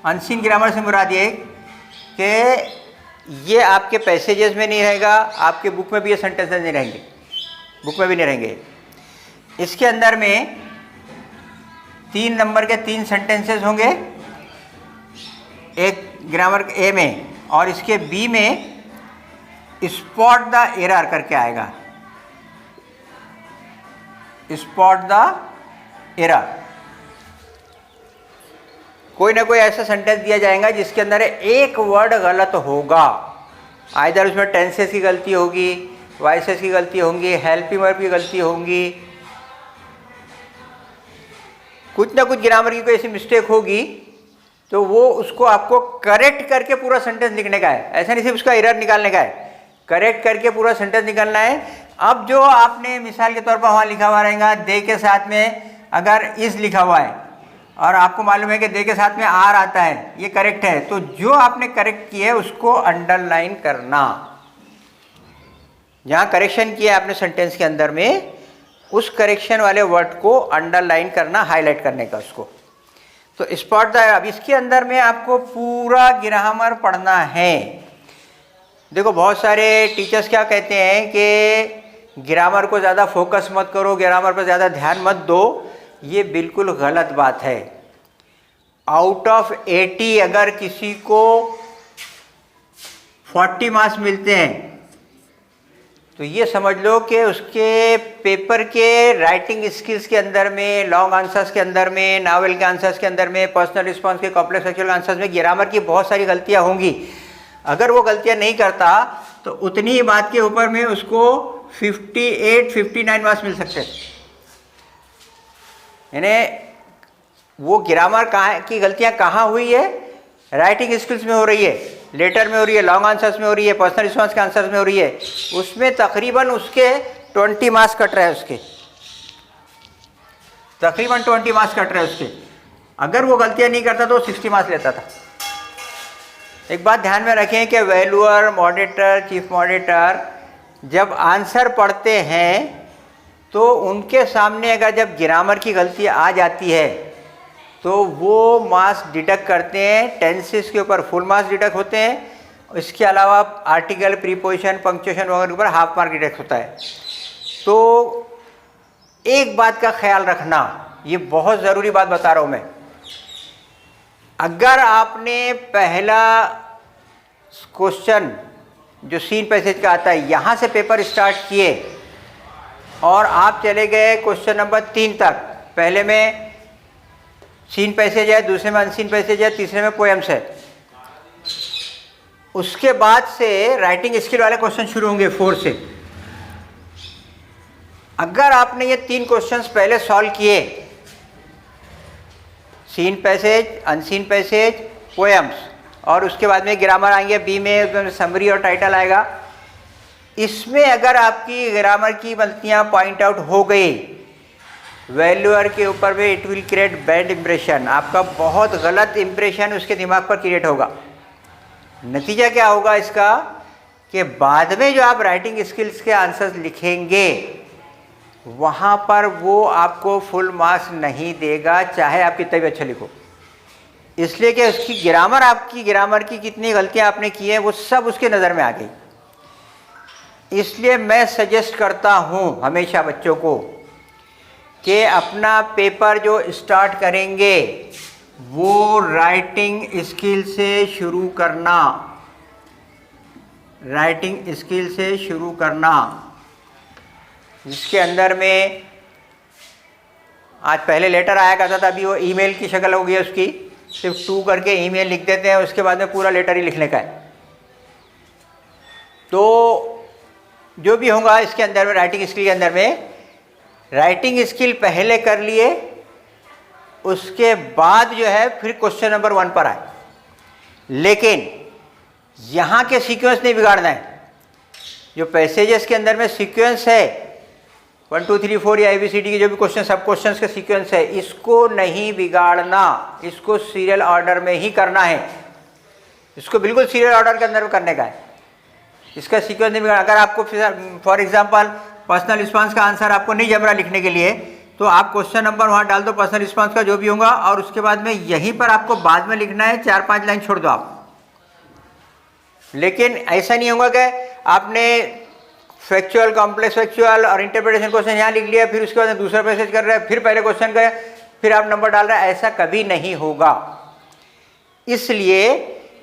Speaker 1: अनसीन ग्रामर से मुराद ये कि ये आपके पैसेजेस में नहीं रहेगा, आपके बुक में भी ये सेंटेंसेस नहीं रहेंगे, बुक में भी नहीं रहेंगे। इसके अंदर में 3 नंबर के 3 सेंटेंसेस होंगे, एक ग्रामर ए में, और इसके बी में स्पॉट द एरर करके आएगा। स्पॉट द एरर, कोई ना कोई ऐसा सेंटेंस दिया जाएगा जिसके अंदर एक वर्ड गलत होगा। आइदर उसमें टेंसेस की गलती होगी, वॉइसेस की गलती होंगी, हेल्पिंग वर्ब की गलती होंगी, कुछ ना कुछ ग्रामर की कोई ऐसी मिस्टेक होगी, तो वो उसको आपको करेक्ट करके पूरा सेंटेंस लिखने का है। ऐसा नहीं सिर्फ उसका एरर निकालने का है, करेक्ट करके पूरा सेंटेंस निकालना है। अब जो आपने मिसाल के तौर पर वहाँ लिखा हुआ रहेगा, दे के साथ में अगर इज लिखा हुआ है और आपको मालूम है कि दे के साथ में आर आता है, ये करेक्ट है, तो जो आपने करेक्ट किया है उसको अंडरलाइन करना। जहाँ करेक्शन किया है आपने सेंटेंस के अंदर में, उस करेक्शन वाले वर्ड को अंडरलाइन करना, हाईलाइट करने का उसको। तो स्पॉट द, अब इसके अंदर में आपको पूरा ग्रामर पढ़ना है। देखो बहुत सारे टीचर्स क्या कहते हैं कि ग्रामर को ज़्यादा फोकस मत करो, ग्रामर पर ज़्यादा ध्यान मत दो। ये बिल्कुल गलत बात है। आउट ऑफ 80 अगर किसी को 40 मार्क्स मिलते हैं, तो ये समझ लो कि उसके पेपर के राइटिंग स्किल्स के अंदर में, लॉन्ग आंसर्स के अंदर में, नावल के आंसर्स के अंदर में, पर्सनल रिस्पॉन्स के, कॉम्प्लेक्स एक्चुअल आंसर्स में ग्रामर की बहुत सारी गलतियां होंगी। अगर वो गलतियां नहीं करता तो उतनी ही बात के ऊपर में उसको 58-59 मार्क्स मिल सकते हैं। यानी वो ग्रामर की गलतियां कहाँ हुई है? राइटिंग स्किल्स में हो रही है, लेटर में हो रही है, लॉन्ग आंसर्स में हो रही है, पर्सनल रिस्पॉन्स के आंसर्स में हो रही है। उसमें तकरीबन उसके 20 मार्क्स कट रहे हैं, उसके तकरीबन 20 मार्क्स कट रहे हैं उसके। अगर वो गलतियां नहीं करता तो 60 मार्क्स लेता था। एक बात ध्यान में रखें कि वैल्यूअर, मॉडरेटर, चीफ मॉडरेटर जब आंसर पढ़ते हैं तो उनके सामने अगर जब ग्रामर की गलती आ जाती है तो वो मार्क्स डिडक्ट करते हैं। टेंसेस के ऊपर फुल मार्क्स डिडक्ट होते हैं, इसके अलावा आर्टिकल, प्रीपोजिशन, पंक्चुएशन वगैरह के ऊपर हाफ मार्क डिडक्ट होता है। तो एक बात का ख्याल रखना, ये बहुत ज़रूरी बात बता रहा हूँ मैं, अगर आपने पहला क्वेश्चन जो सीन पैसेज का आता है यहाँ से पेपर स्टार्ट किए और आप चले गए क्वेश्चन नंबर 3 तक, पहले में सीन पैसेज है, दूसरे में अनसीन पैसेज है, तीसरे में पोएम्स है, उसके बाद से राइटिंग स्किल वाले क्वेश्चन शुरू होंगे 4 से। अगर आपने ये 3 क्वेश्चंस पहले सॉल्व किए, seen passage, unseen passage, poems, और उसके बाद में ग्रामर आएंगे, बी में समरी और टाइटल आएगा, इसमें अगर आपकी ग्रामर की गलतियां पॉइंट आउट हो गई, वैल्यूअर के ऊपर में it will create bad impression, आपका बहुत गलत इंप्रेशन उसके दिमाग पर क्रिएट होगा। नतीजा क्या होगा इसका कि बाद में जो आप राइटिंग स्किल्स के आंसर्स लिखेंगे वहाँ पर वो आपको फुल मार्क्स नहीं देगा, चाहे आप कितना भी अच्छा लिखो, इसलिए कि उसकी ग्रामर, आपकी ग्रामर की कितनी गलतियाँ आपने की हैं वो सब उसके नज़र में आ गई। इसलिए मैं सजेस्ट करता हूँ हमेशा बच्चों को कि अपना पेपर जो स्टार्ट करेंगे वो राइटिंग स्किल से शुरू करना, राइटिंग स्किल से शुरू करना, जिसके अंदर में आज पहले लेटर आया करता था, अभी वो ईमेल की शक्ल हो गई है उसकी, सिर्फ 2 करके ईमेल लिख देते हैं, उसके बाद में पूरा लेटर ही लिखने का है। तो जो भी होगा इसके अंदर में, राइटिंग स्किल के अंदर में, राइटिंग स्किल पहले कर लिए, उसके बाद जो है फिर क्वेश्चन नंबर 1 पर आए, लेकिन यहाँ के सीक्वेंस नहीं बिगाड़ना है। जो पैसेजेस के अंदर में सीक्वेंस है 1 2 3 4 या ABCD के जो भी क्वेश्चन, सब क्वेश्चंस के सीक्वेंस है, इसको नहीं बिगाड़ना, इसको सीरियल ऑर्डर में ही करना है, इसको बिल्कुल सीरियल ऑर्डर के अंदर में करने का है, इसका सीक्वेंस नहीं बिगाड़ना। अगर आपको फॉर एग्जांपल पर्सनल रिस्पांस का आंसर आपको नहीं जम रहा लिखने के लिए, तो आप क्वेश्चन नंबर वहाँ डाल दो पर्सनल रिस्पांस का जो भी होगा, और उसके बाद में यहीं पर आपको बाद में लिखना है, 4-5 लाइन छोड़ दो आप। लेकिन ऐसा नहीं होगा कि आपने फैक्चुअल, कॉम्प्लेक्स फैक्चुअल और इंटरप्रिटेशन क्वेश्चन यहाँ लिख लिया, फिर उसके बाद दूसरा पैसेज कर रहे हैं, फिर पहले क्वेश्चन का फिर आप नंबर डाल रहे हैं, ऐसा कभी नहीं होगा। इसलिए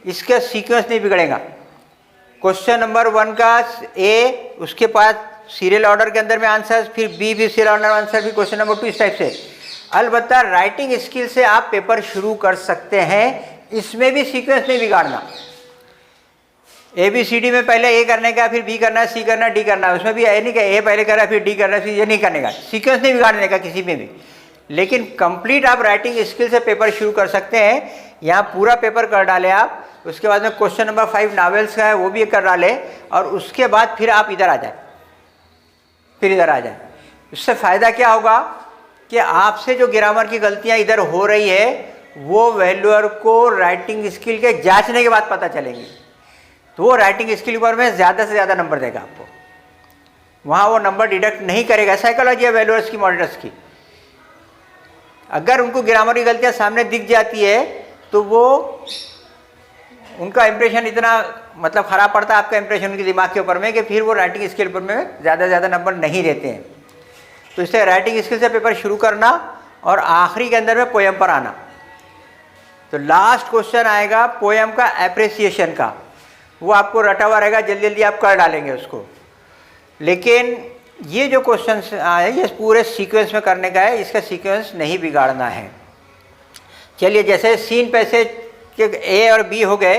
Speaker 1: इसका सीक्वेंस नहीं बिगड़ेगा। क्वेश्चन नंबर 1 का ए, उसके बाद सीरियल ऑर्डर के अंदर में आंसर, फिर बी भी सीरियल ऑर्डर आंसर, फिर क्वेश्चन नंबर 2, इस टाइप से। अलबत्ता राइटिंग स्किल से आप पेपर शुरू कर सकते हैं, इसमें भी सीक्वेंस नहीं बिगाड़ना। ABCD में पहले ए करने का, फिर बी करना है, सी करना है, डी करना है, उसमें भी ये नहीं कि ए पहले करा फिर डी करना है, फिर ये नहीं करने का, सीक्वेंस नहीं बिगाड़ने का किसी में भी। लेकिन कंप्लीट आप राइटिंग स्किल से पेपर शुरू कर सकते हैं। यहाँ पूरा पेपर कर डालें आप, उसके बाद में क्वेश्चन नंबर 5 नॉवेल्स का है वो भी कर डालें, और उसके बाद फिर आप इधर आ जाए, फिर इधर आ जाए। इससे फ़ायदा क्या होगा कि आपसे जो ग्रामर की गलतियाँ इधर हो रही है वो वैल्यूअर को राइटिंग स्किल के जांचने के बाद पता चलेंगी, तो वो राइटिंग स्किल पर में ज़्यादा से ज़्यादा नंबर देगा आपको, वहाँ वो नंबर डिडक्ट नहीं करेगा। साइकोलॉजी है वैल्यूअर्स की, मॉनिटर्स की। अगर उनको ग्रामर की गलतियाँ सामने दिख जाती है तो वो उनका इंप्रेशन इतना मतलब ख़राब पड़ता है, आपका इंप्रेशन उनके दिमाग के ऊपर में, कि फिर वो राइटिंग स्किल पर में ज़्यादा से ज़्यादा नंबर नहीं देते हैं। तो इससे राइटिंग स्किल से पेपर शुरू करना और आखिरी के अंदर में पोएम पर आना। तो लास्ट क्वेश्चन आएगा पोएम का एप्रिसिएशन का, वो आपको रटा हुआ रहेगा, जल्दी जल्दी आप कर डालेंगे उसको। लेकिन ये जो क्वेश्चन आए ये पूरे सीक्वेंस में करने का है, इसका सीक्वेंस नहीं बिगाड़ना है। चलिए, जैसे सीन पैसेज के ए और बी हो गए,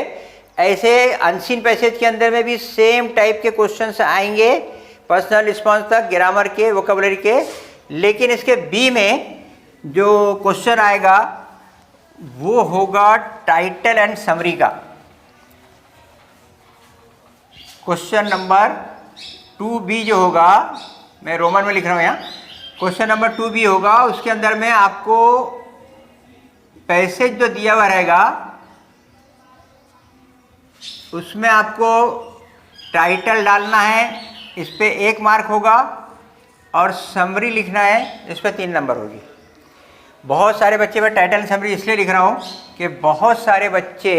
Speaker 1: ऐसे अनसीन पैसेज के अंदर में भी सेम टाइप के क्वेश्चंस आएंगे, पर्सनल रिस्पांस तक, ग्रामर के, वोकैबुलरी के। लेकिन इसके बी में जो क्वेश्चन आएगा वो होगा टाइटल एंड समरी का। क्वेश्चन नंबर 2B जो होगा, मैं रोमन में लिख रहा हूँ यहाँ, क्वेश्चन नंबर 2B होगा, उसके अंदर में आपको पैसेज जो दिया हुआ रहेगा उसमें आपको टाइटल डालना है, इस पर 1 मार्क होगा, और समरी लिखना है, इस पर 3 नंबर होगी। बहुत सारे बच्चे, मैं टाइटल समरी इसलिए लिख रहा हूँ कि बहुत सारे बच्चे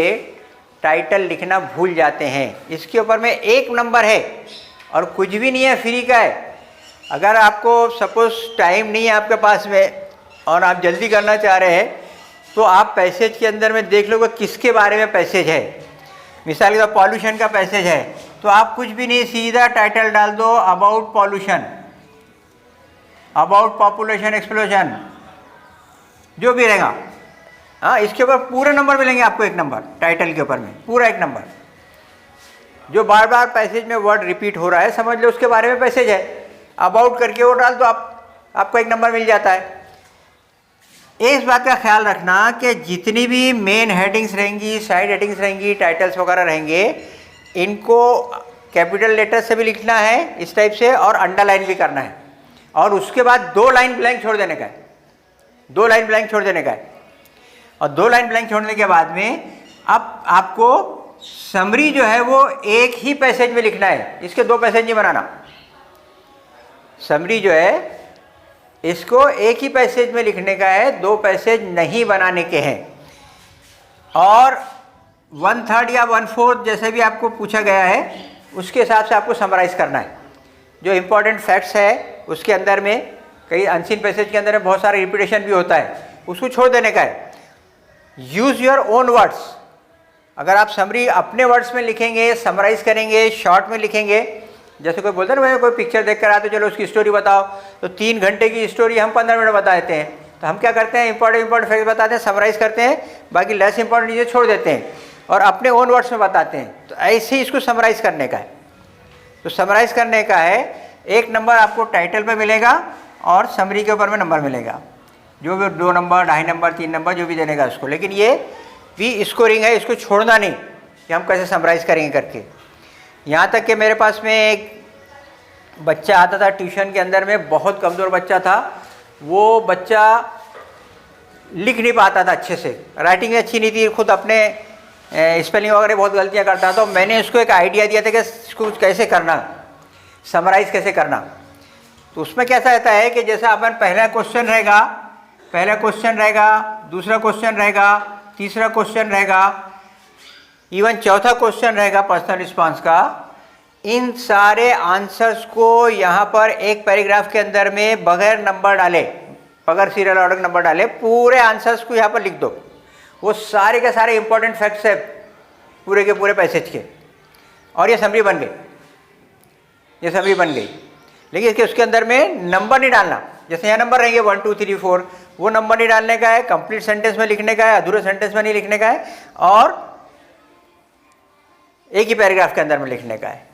Speaker 1: टाइटल लिखना भूल जाते हैं। इसके ऊपर में 1 नंबर है और कुछ भी नहीं है, फ्री का है। अगर आपको सपोज टाइम नहीं है आपके पास में और आप जल्दी करना चाह रहे हैं तो आप पैसेज के अंदर में देख लोगे किसके बारे में पैसेज है। मिसाल के तौर पॉल्यूशन का पैसेज है तो आप कुछ भी नहीं, सीधा टाइटल डाल दो about pollution, about population explosion, जो भी रहेगा। हाँ, इसके ऊपर पूरे नंबर मिलेंगे आपको, एक नंबर टाइटल के ऊपर में पूरा एक नंबर। जो बार बार पैसेज में वर्ड रिपीट हो रहा है समझ लो उसके बारे में पैसेज है। अबाउट करके वो डाल दो, आपको एक नंबर मिल जाता है। इस बात का ख्याल रखना कि जितनी भी मेन हेडिंग्स रहेंगी, साइड हेडिंग्स रहेंगी, टाइटल्स वगैरह रहेंगे, इनको कैपिटल लेटर से भी लिखना है इस टाइप से और अंडरलाइन भी करना है। और उसके बाद 2 लाइन ब्लैंक छोड़ देने का है, 2 लाइन ब्लैंक छोड़ देने का है। और 2 लाइन ब्लैंक छोड़ने के बाद में अब आपको समरी जो है वो एक ही पैसेज में लिखना है, इसके 2 पैसेज नहीं बनाना। समरी जो है इसको एक ही पैसेज में लिखने का है, 2 पैसेज नहीं बनाने के हैं। और 1/3 या 1/4 जैसे भी आपको पूछा गया है उसके हिसाब से आपको समराइज़ करना है। जो इम्पोर्टेंट फैक्ट्स है उसके अंदर में, कई अनसीन पैसेज के अंदर में बहुत सारे रिपीटेशन भी होता है, उसको छोड़ देने का है। Use your own words. अगर आप समरी अपने वर्ड्स में लिखेंगे, समराइज़ करेंगे, शॉर्ट में लिखेंगे, जैसे कोई बोलता है ना, भाई कोई पिक्चर देख कर आते चलो उसकी स्टोरी बताओ, तो 3 घंटे की स्टोरी हम 15 मिनट बता देते हैं। तो हम क्या करते हैं, इंपॉर्टेंट फैक्ट बताते हैं, समराइज़ करते हैं, बाकी लेस इंपॉर्टेंट चीज़ें छोड़ देते हैं और अपने ओन वर्ड्स में बताते हैं। तो ऐसे ही इसको समराइज़ करने का है। तो समराइज़ करने का है, 1 नंबर आपको टाइटल पे मिलेगा और समरी के ऊपर में नंबर मिलेगा, जो भी 2 नंबर, 2.5 नंबर, 3 नंबर जो भी देने का उसको। लेकिन ये भी स्कोरिंग है, इसको छोड़ना नहीं कि हम कैसे समराइज़ करेंगे करके। यहाँ तक कि मेरे पास में एक बच्चा आता था ट्यूशन के अंदर में, बहुत कमज़ोर बच्चा था। वो बच्चा लिख नहीं पाता था अच्छे से, राइटिंग अच्छी नहीं थी, खुद अपने स्पेलिंग वगैरह बहुत गलतियाँ करता था। तो मैंने उसको एक आइडिया दिया था कि इसको कैसे करना, समराइज़ कैसे करना। तो उसमें कैसा रहता है कि जैसा अपन पहला क्वेश्चन रहेगा, दूसरा क्वेश्चन रहेगा, तीसरा क्वेश्चन रहेगा, इवन चौथा क्वेश्चन रहेगा पर्सनल रिस्पांस का। इन सारे आंसर्स को यहाँ पर एक पैराग्राफ के अंदर में बगैर नंबर डाले, बगैर सीरियल ऑर्डर नंबर डाले, पूरे आंसर्स को यहाँ पर लिख दो। वो सारे के सारे इंपॉर्टेंट फैक्ट्स है पूरे के पूरे पैसेज के, और ये समरी बन गई, ये समरी बन गई। लेकिन इसके उसके अंदर में नंबर नहीं डालना। जैसे यहाँ नंबर रहेंगे 1 2 3 4, वो नंबर नहीं डालने का है, कंप्लीट सेंटेंस में लिखने का है, अधूरे सेंटेंस में नहीं लिखने का है, और एक ही पैराग्राफ के अंदर में लिखने का है।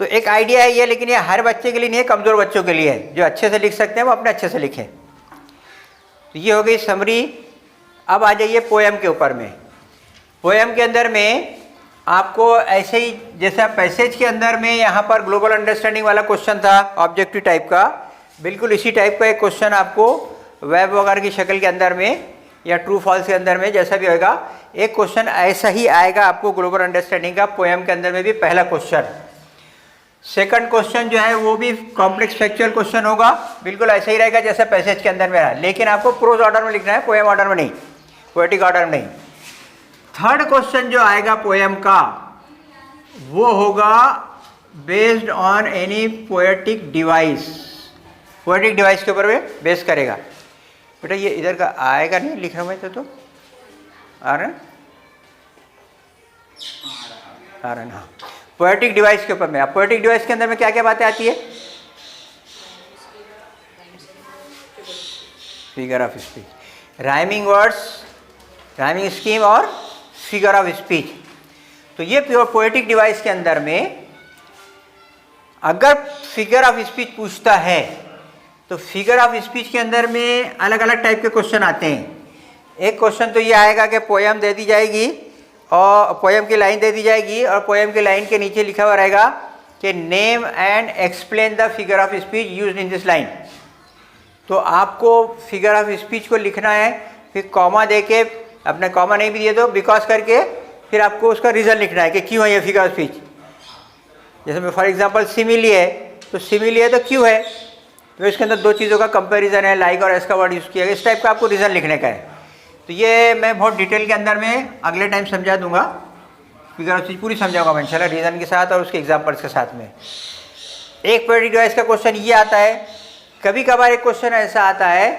Speaker 1: तो एक आइडिया है ये, लेकिन ये हर बच्चे के लिए नहीं है, कमज़ोर बच्चों के लिए है। जो अच्छे से लिख सकते हैं वो अपने अच्छे से लिखें। तो ये हो गई समरी। अब आ जाइए पोएम के ऊपर में। पोएम के अंदर में आपको ऐसे ही जैसा पैसेज के अंदर में यहाँ पर ग्लोबल अंडरस्टैंडिंग वाला क्वेश्चन था ऑब्जेक्टिव टाइप का, बिल्कुल इसी टाइप का एक क्वेश्चन आपको वेब वगैरह की शक्ल के अंदर में या ट्रू फॉल्स के अंदर में जैसा भी होगा, एक क्वेश्चन ऐसा ही आएगा आपको ग्लोबल अंडरस्टैंडिंग का पोएम के अंदर में भी। पहला क्वेश्चन, सेकंड क्वेश्चन जो है वो भी कॉम्प्लेक्स फैक्चुअल क्वेश्चन होगा, बिल्कुल ऐसा ही रहेगा जैसे पैसेज के अंदर में रहा, लेकिन आपको प्रोज ऑर्डर में लिखना है, पोएम ऑर्डर में नहीं, पोएटिक ऑर्डर में नहीं। थर्ड क्वेश्चन जो आएगा पोएम का वो होगा based on any poetic device, poetic device के ऊपर में बेस करेगा। बेटा ये इधर का आएगा नहीं लिखने में, तो आ रहा है ना, पोएटिक डिवाइस के ऊपर में। अब पोएटिक डिवाइस के अंदर में क्या क्या बातें आती है, figure of speech, rhyming words, rhyming scheme और फिगर ऑफ स्पीच। तो ये प्योर पोएटिक डिवाइस के अंदर में अगर फिगर ऑफ स्पीच पूछता है तो फिगर ऑफ स्पीच के अंदर में अलग अलग टाइप के क्वेश्चन आते हैं। एक क्वेश्चन तो ये आएगा कि पोएम दे दी जाएगी और पोएम की लाइन दे दी जाएगी और पोएम की लाइन के नीचे लिखा हुआ रहेगा कि name and explain the figure of speech used in this line. तो आपको फिगर ऑफ स्पीच को लिखना है, फिर कॉमा दे के, अपने कॉमा नहीं भी दिए तो बिकॉज करके फिर आपको उसका रीज़न लिखना है कि क्यों है ये फिगर ऑफ स्पीच। जैसे मैं फॉर एग्जांपल सिमिली है, तो सिमिली है तो क्यों है, तो इसके अंदर 2 चीज़ों का कंपैरिजन है, लाइक और एस का वर्ड यूज़ किया गया, इस टाइप का आपको रीज़न लिखने का है। तो ये मैं बहुत डिटेल के अंदर में अगले टाइम समझा दूंगा, फिगर ऑफ स्पीच पूरी समझाऊंगा मैं इंशाल्लाह, रीज़न के साथ और उसके एग्जाम्पल्स के साथ में। एक पोएटिक डिवाइस का क्वेश्चन ये आता है, कभी कभार एक क्वेश्चन ऐसा आता है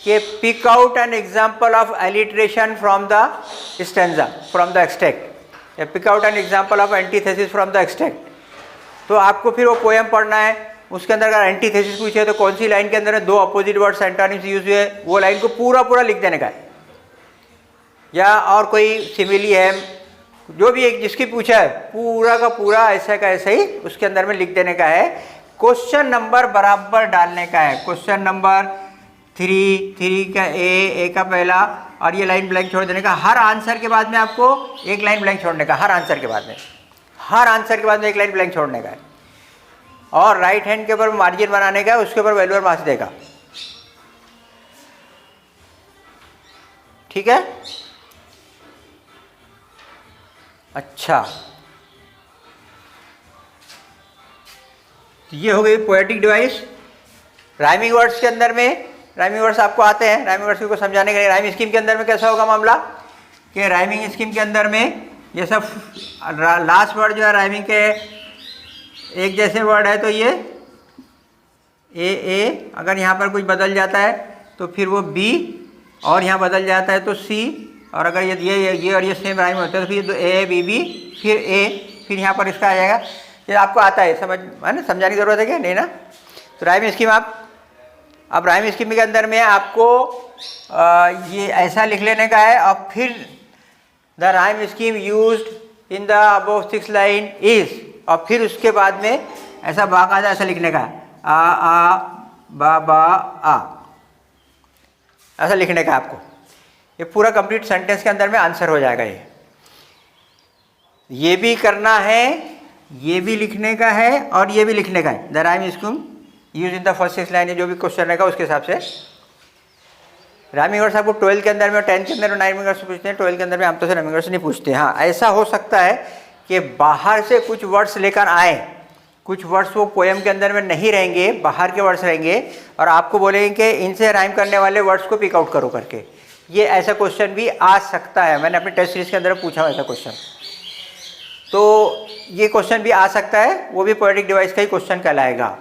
Speaker 1: कि pick out an example of alliteration from the stanza from the extract, या pick out an example of antithesis from the extract. तो आपको फिर वो पोएम पढ़ना है, उसके अंदर अगर एंटीथेसिस पूछे तो कौन सी लाइन के अंदर दो अपोजिट वर्ड्स एंटोनिम्स यूज हुए, वो लाइन को पूरा पूरा लिख देने का है। या और कोई सिमिली है, जो भी एक जिसकी पूछा है पूरा का पूरा ऐसा का ऐसा ही उसके अंदर में लिख देने का है। क्वेश्चन नंबर बराबर डालने का है। क्वेश्चन नंबर 3 का ए का पहला, और ये लाइन ब्लैंक छोड़ देने का। हर आंसर के बाद में आपको एक लाइन ब्लैंक छोड़ने का, हर आंसर के बाद में एक लाइन ब्लैंक छोड़ने का है। और राइट हैंड के ऊपर मार्जिन बनाने का है, उसके ऊपर वैल्यूअर मार्क्स देगा। ठीक है। अच्छा, ये हो गई पोएटिक डिवाइस। राइमिंग वर्ड्स के अंदर में राइमिंग वर्ड्स आपको आते हैं। राइमिंग वर्ड्स को समझाने के लिए राइमिंग स्कीम के अंदर में कैसा होगा मामला कि राइमिंग स्कीम के अंदर में ये सब लास्ट वर्ड जो है राइमिंग के एक जैसे वर्ड है, तो ये ए अगर यहाँ पर कुछ बदल जाता है तो फिर वो बी, और यहाँ बदल जाता है तो सी, और अगर ये और ये सेम राइम होता है तो फिर ए बी बी फिर ए, फिर यहाँ पर इसका आ जाएगा। ये आपको आता है, समझ है ना, समझाने की ज़रूरत है क्या? नहीं ना। तो राइम स्कीम अब राइम स्कीम के अंदर में आपको ये ऐसा लिख लेने का है। और फिर the rhyme scheme used in the above 6 line is, और फिर उसके बाद में ऐसा बाकायदा ऐसा लिखने का है, आ बा आ, ऐसा लिखने का आपको। ये पूरा कंप्लीट सेंटेंस के अंदर में आंसर हो जाएगा। ये भी करना है, ये भी लिखने का है, और ये भी लिखने का है। The rhyme scheme use in the first 6 line, जो भी क्वेश्चन रहेगा उसके हिसाब से। राइमिंग वर्ड्स आपको 12 के अंदर में, 10 के अंदर में राइमिंग वर्ड्स पूछते हैं, 12 के अंदर में आमतौर से राइमिंग वर्ड्स नहीं पूछते। हाँ, ऐसा हो सकता है कि बाहर से कुछ वर्ड्स लेकर आए, कुछ वर्ड्स वो पोएम के अंदर में नहीं रहेंगे, बाहर के वर्ड्स रहेंगे, और आपको बोलेंगे कि इनसे राइम करने वाले वर्ड्स को पिक आउट करो करके। ये ऐसा क्वेश्चन भी आ सकता है। मैंने अपने टेस्ट सीरीज के अंदर पूछा हुआ ऐसा क्वेश्चन, तो ये क्वेश्चन भी आ सकता है। वो भी पोएटिक डिवाइस का ही क्वेश्चन कहलाएगा।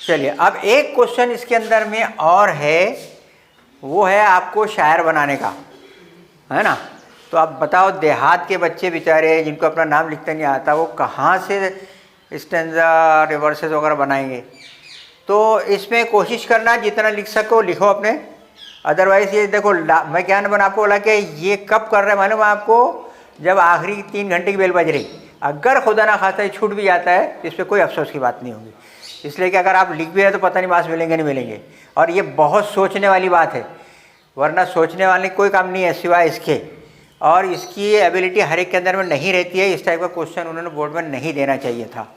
Speaker 1: चलिए, अब एक क्वेश्चन इसके अंदर में और है, वो है आपको शायर बनाने का, है ना। तो आप बताओ, देहात के बच्चे बेचारे जिनको अपना नाम लिखते नहीं आता, वो कहाँ से स्टेंजा रिवर्सेस वगैरह बनाएंगे। तो इसमें कोशिश करना जितना लिख सको लिखो अपने। अदरवाइज़ ये देखो, मैं क्या मैंने आपको बोला कि ये कब कर रहे हैं मालूम है आपको, जब आखिरी 3 घंटे की बेल बज रही। अगर खुदा ना खासा छूट भी जाता है तो इस पर कोई अफसोस की बात नहीं होगी, इसलिए कि अगर आप लिख भी रहे तो पता नहीं मार्क्स मिलेंगे नहीं मिलेंगे। और ये बहुत सोचने वाली बात है, वरना सोचने वाले कोई काम नहीं है सिवाय इसके। और इसकी एबिलिटी हर एक के अंदर में नहीं रहती है। इस टाइप का क्वेश्चन उन्होंने बोर्ड में नहीं देना चाहिए था,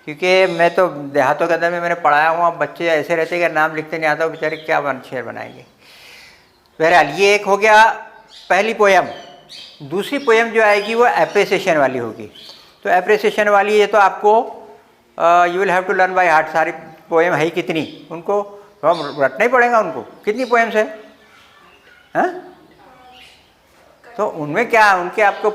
Speaker 1: क्योंकि मैं तो देहातों के अंदर में मैंने पढ़ाया हुआ, बच्चे ऐसे रहते हैं कि नाम लिखते नहीं आता, वो बेचारे क्या शेर बनाएंगे। बहरहाल, ये एक हो गया पहली पोएम। दूसरी पोएम जो आएगी वो एप्रिसिएशन वाली होगी। तो एप्रिसिएशन वाली ये तो आपको you will have to learn by heart. सारी पोएम है ही कितनी, उनको रटना ही पड़ेगा। उनको कितनी पोएम्स है, हाँ? तो उनमें क्या, उनके आपको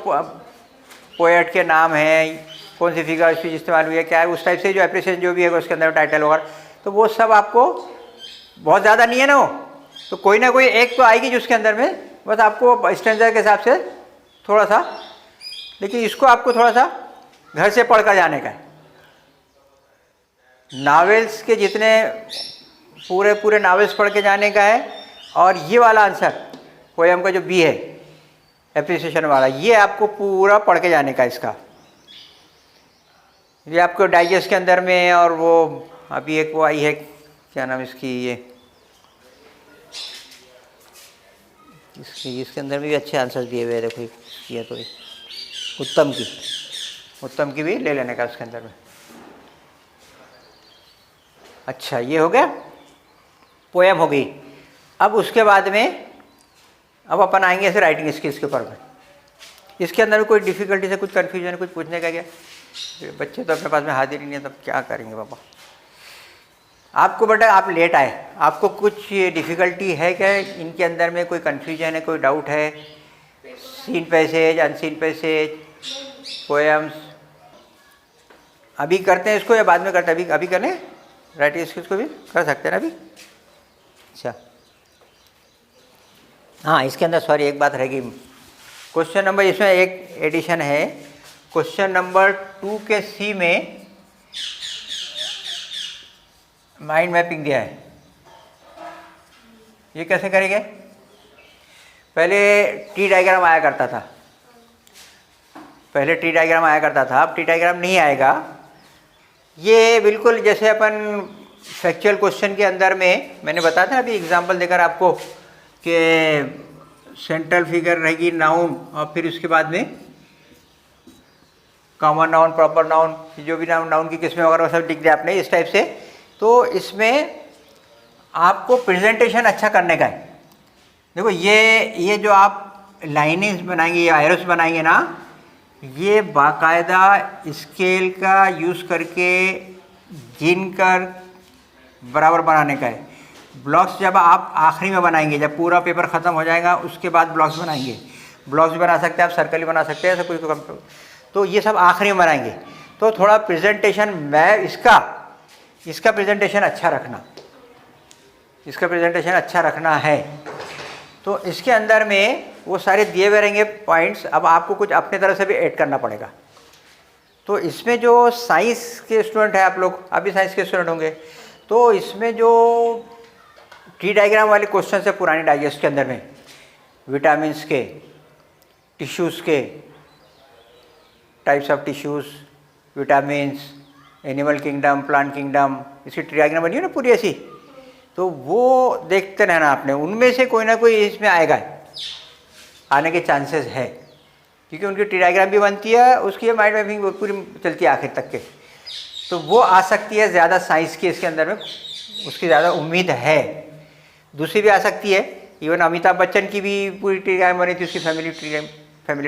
Speaker 1: पोएट के नाम हैं, कौन सी फिगर स्पीच इस्तेमाल हुई है, क्या है, उस टाइप से जो एप्रिसिएशन जो भी है उसके अंदर टाइटल वगैरह, तो वो सब आपको बहुत ज़्यादा नहीं है ना। वो तो कोई ना कोई एक तो आएगी जिसके अंदर में बस आपको स्टैंडर्ड के हिसाब से थोड़ा सा, लेकिन इसको आपको थोड़ा सा घर से पढ़ कर जाने का है। नावेल्स के जितने पूरे नावेल्स पढ़ के जाने का है। और ये वाला आंसर पोएम का जो बी है एप्रिसिएशन वाला, ये आपको पूरा पढ़ के जाने का। इसका ये आपको डाइजेस्ट के अंदर में, और वो अभी एक वो आई है, क्या नाम इसकी, इसके अंदर भी अच्छे आंसर्स दिए हुए हैं। देखो ये तो उत्तम की भी ले लेने का उसके अंदर में। अच्छा, ये हो गया, पोएम हो गई। अब उसके बाद में अब अपन आएंगे ऐसे राइटिंग स्किल्स के ऊपर में। इसके अंदर भी कोई डिफ़िकल्टी से, कुछ कन्फ्यूजन, कुछ पूछने का क्या, बच्चे तो अपने पास में हाजिर ही नहीं है, तब क्या करेंगे बाबा। आपको बेटा, आप लेट आए, आपको कुछ डिफ़िकल्टी है क्या इनके अंदर में, कोई कन्फ्यूजन है, कोई डाउट है? Seen passage, unseen passage, poems, अभी करते हैं इसको या बाद में करते हैं? अभी करें, राइटिंग स्किल्स को भी कर सकते हैं ना अभी। अच्छा हाँ, इसके अंदर सॉरी एक बात रहेगी, क्वेश्चन नंबर इसमें एक एडिशन है, क्वेश्चन नंबर 2 के सी में माइंड मैपिंग दिया है। ये कैसे करेंगे? पहले ट्री डायग्राम आया करता था, अब ट्री डायग्राम नहीं आएगा। ये बिल्कुल जैसे अपन फैक्चुअल क्वेश्चन के अंदर में मैंने बताया था अभी एग्जांपल देकर आपको कि सेंट्रल फिगर रहेगी नाउन और फिर उसके बाद में कॉमन नाउन, प्रॉपर नाउन, जो भी नाउन की किस्में वगैरह सब लिख दिया आपने इस टाइप से। तो इसमें आपको प्रेजेंटेशन अच्छा करने का है। देखो ये जो आप लाइनें बनाएंगे या एरोस बनाएंगे ना, ये बाकायदा स्केल का यूज़ करके गिनकर बराबर बनाने का है। ब्लॉक्स जब आप आखिरी में बनाएंगे, जब पूरा पेपर ख़त्म हो जाएगा उसके बाद ब्लॉक्स बनाएंगे। ब्लॉक्स भी बना सकते हैं आप, सर्कल भी बना सकते हैं, ऐसा कुछ कम, तो ये सब आखिरी में बनाएंगे। तो थोड़ा प्रेजेंटेशन मैं इसका प्रेजेंटेशन अच्छा रखना है। तो इसके अंदर में वो सारे दिए हुए रहेंगे पॉइंट्स, अब आपको कुछ अपने तरफ से भी ऐड करना पड़ेगा। तो इसमें जो साइंस के स्टूडेंट हैं आप लोग, अभी साइंस के स्टूडेंट होंगे, तो इसमें जो ट्री डायग्राम वाले क्वेश्चन है पुरानी डाइजेस्ट के अंदर में, विटामिन्स के, टिश्यूज़ के, types of tissues, vitamins, animal kingdom, plant kingdom, इसकी ट्री डायग्राम बनी है ना पूरी ऐसी, तो वो देखते रहना आपने, उनमें से कोई ना कोई इसमें आएगा, आने के चांसेस है, क्योंकि उनकी ट्री डायग्राम भी बनती है, उसकी माइंड मैपिंग पूरी चलती है आखिर तक के, तो वो आ सकती है ज़्यादा साइंस की इसके अंदर में, उसकी ज़्यादा उम्मीद है। दूसरी भी आ सकती है, इवन अमिताभ बच्चन की भी पूरी ट्री डायग्राम बनी थी, उसकी फैमिली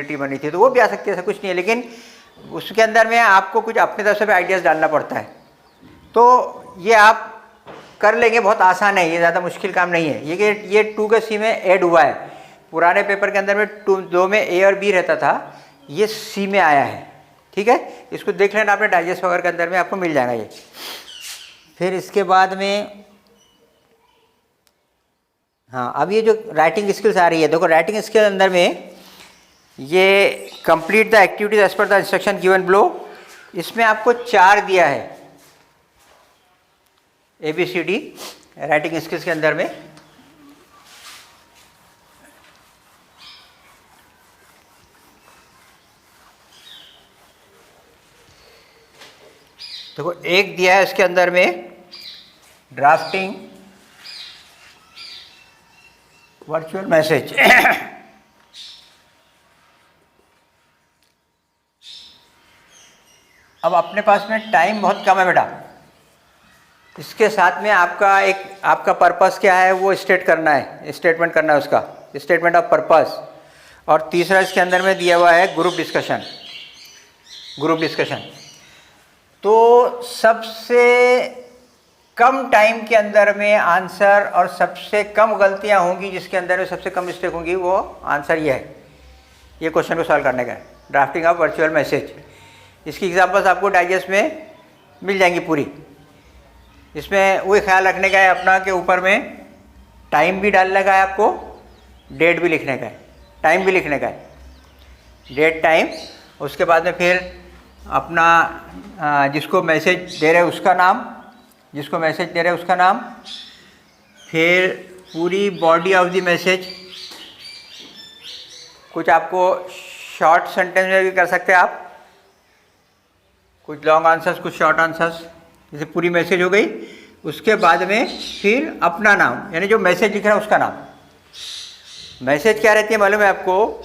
Speaker 1: ट्री बनी थी, तो वो भी आ सकती है, ऐसा कुछ नहीं है। लेकिन उसके अंदर में आपको कुछ अपनी तरफ से भी आइडियाज़ डालना पड़ता है। तो ये आप कर लेंगे, बहुत आसान है, ये ज़्यादा मुश्किल काम नहीं है। ये 2 के सी में ऐड हुआ है। पुराने पेपर के अंदर में 2 में ए और बी रहता था, ये सी में आया है। ठीक है, इसको देख लेना आपने, डाइजेस्ट वगैरह के अंदर में आपको मिल जाएगा ये। फिर इसके बाद में हाँ, अब ये जो राइटिंग स्किल्स आ रही है, देखो राइटिंग स्किल अंदर में ये complete the activities as per the instruction given below, इसमें आपको 4 दिया है ABCD राइटिंग स्किल्स के अंदर में। देखो एक दिया है इसके अंदर में ड्राफ्टिंग वर्चुअल मैसेज। अब अपने पास में टाइम बहुत कम है बेटा, इसके साथ में आपका पर्पस क्या है वो स्टेटमेंट करना है उसका, स्टेटमेंट ऑफ पर्पस। और तीसरा इसके अंदर में दिया हुआ है ग्रुप डिस्कशन। तो सबसे कम टाइम के अंदर में आंसर और सबसे कम गलतियां होंगी, जिसके अंदर में सबसे कम मिस्टेक होंगी, वो आंसर ये है। ये क्वेश्चन को सॉल्व करने का है, ड्राफ्टिंग ऑफ वर्चुअल मैसेज। इसकी एग्जांपल्स आपको डाइजेस्ट में मिल जाएंगी पूरी। इसमें वही ख्याल रखने का है अपना के ऊपर में टाइम भी डालने का है, आपको डेट भी लिखने का है, टाइम भी लिखने का है, डेट टाइम। उसके बाद में फिर अपना जिसको मैसेज दे रहे उसका नाम, फिर पूरी बॉडी ऑफ द मैसेज। कुछ आपको शॉर्ट सेंटेंस में भी कर सकते हैं आप, कुछ लॉन्ग आंसर्स, कुछ शॉर्ट आंसर्स, जैसे पूरी मैसेज हो गई। उसके बाद में फिर अपना नाम, यानी जो मैसेज लिख रहा है उसका नाम। मैसेज क्या रहती है मालूम है आपको?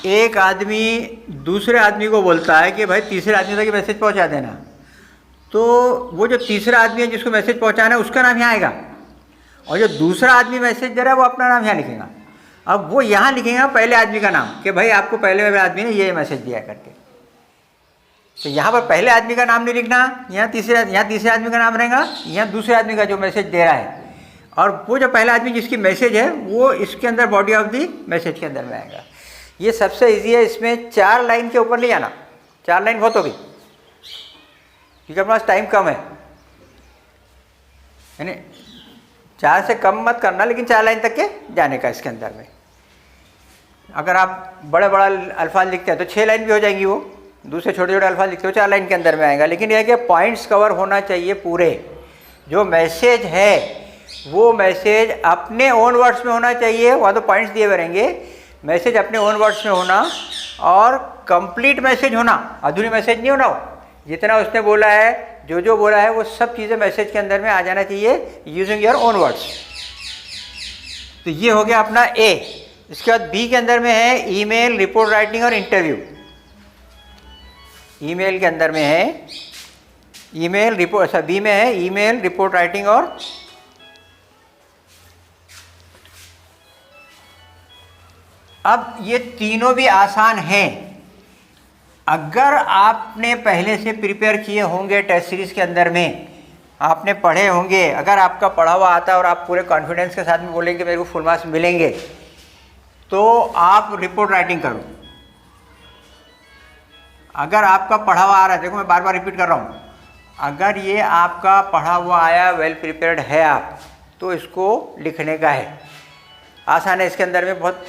Speaker 1: एक आदमी दूसरे आदमी को बोलता है कि भाई तीसरे आदमी तक मैसेज पहुंचा देना, तो वो जो तीसरा आदमी है जिसको मैसेज पहुंचाना है उसका नाम यहाँ आएगा, और जो दूसरा आदमी मैसेज दे रहा है वो अपना नाम यहाँ लिखेगा। अब वो यहाँ लिखेगा पहले आदमी का नाम कि भाई आपको पहले वाले आदमी ने ये मैसेज दिया करके। तो यहाँ पर पहले आदमी का नाम नहीं लिखना, यहाँ तीसरे आदमी का नाम रहेगा, यहाँ दूसरे आदमी का जो मैसेज दे रहा है, और वो जो पहला आदमी जिसकी मैसेज है वो इसके अंदर बॉडी ऑफ दी मैसेज के अंदर में आएगा। ये सबसे इजी है, इसमें 4 लाइन के ऊपर नहीं आना, 4 लाइन बहुत होगी क्योंकि अपने पास टाइम कम है। यानी 4 से कम मत करना, लेकिन 4 लाइन तक के जाने का इसके अंदर में। अगर आप बड़ा बड़ा अल्फाज लिखते हैं तो 6 लाइन भी हो जाएंगी, वो दूसरे छोटे छोटे अल्फाज लिखते हो 4 लाइन के अंदर में आएगा। लेकिन यह है कि पॉइंट्स कवर होना चाहिए पूरे। जो मैसेज है वो मैसेज अपने ओन वर्ड्स में होना चाहिए, वहाँ तो पॉइंट्स दिए हुए रहेंगे, मैसेज अपने ओन वर्ड्स में होना और कंप्लीट मैसेज होना, अधूरी मैसेज नहीं होना। जितना उसने बोला है, जो बोला है, वो सब चीज़ें मैसेज के अंदर में आ जाना चाहिए यूजिंग योर ओन वर्ड्स। तो ये हो गया अपना ए। इसके बाद बी के अंदर में है ईमेल, रिपोर्ट राइटिंग और इंटरव्यू। ईमेल के अंदर में है ईमेल रिपोर्ट, अच्छा बी में है ईमेल, रिपोर्ट राइटिंग और अब ये तीनों भी आसान हैं अगर आपने पहले से प्रिपेयर किए होंगे। टेस्ट सीरीज के अंदर में आपने पढ़े होंगे, अगर आपका पढ़ा हुआ आता है और आप पूरे कॉन्फिडेंस के साथ में बोलेंगे मेरे को फुल मार्क्स मिलेंगे, तो आप रिपोर्ट राइटिंग करो। अगर आपका पढ़ा हुआ आ रहा है, देखो मैं बार बार रिपीट कर रहा हूँ, अगर ये आपका पढ़ा हुआ आया, वेल प्रिपेयर्ड है आप, तो इसको लिखने का है। आसान है, इसके अंदर में बहुत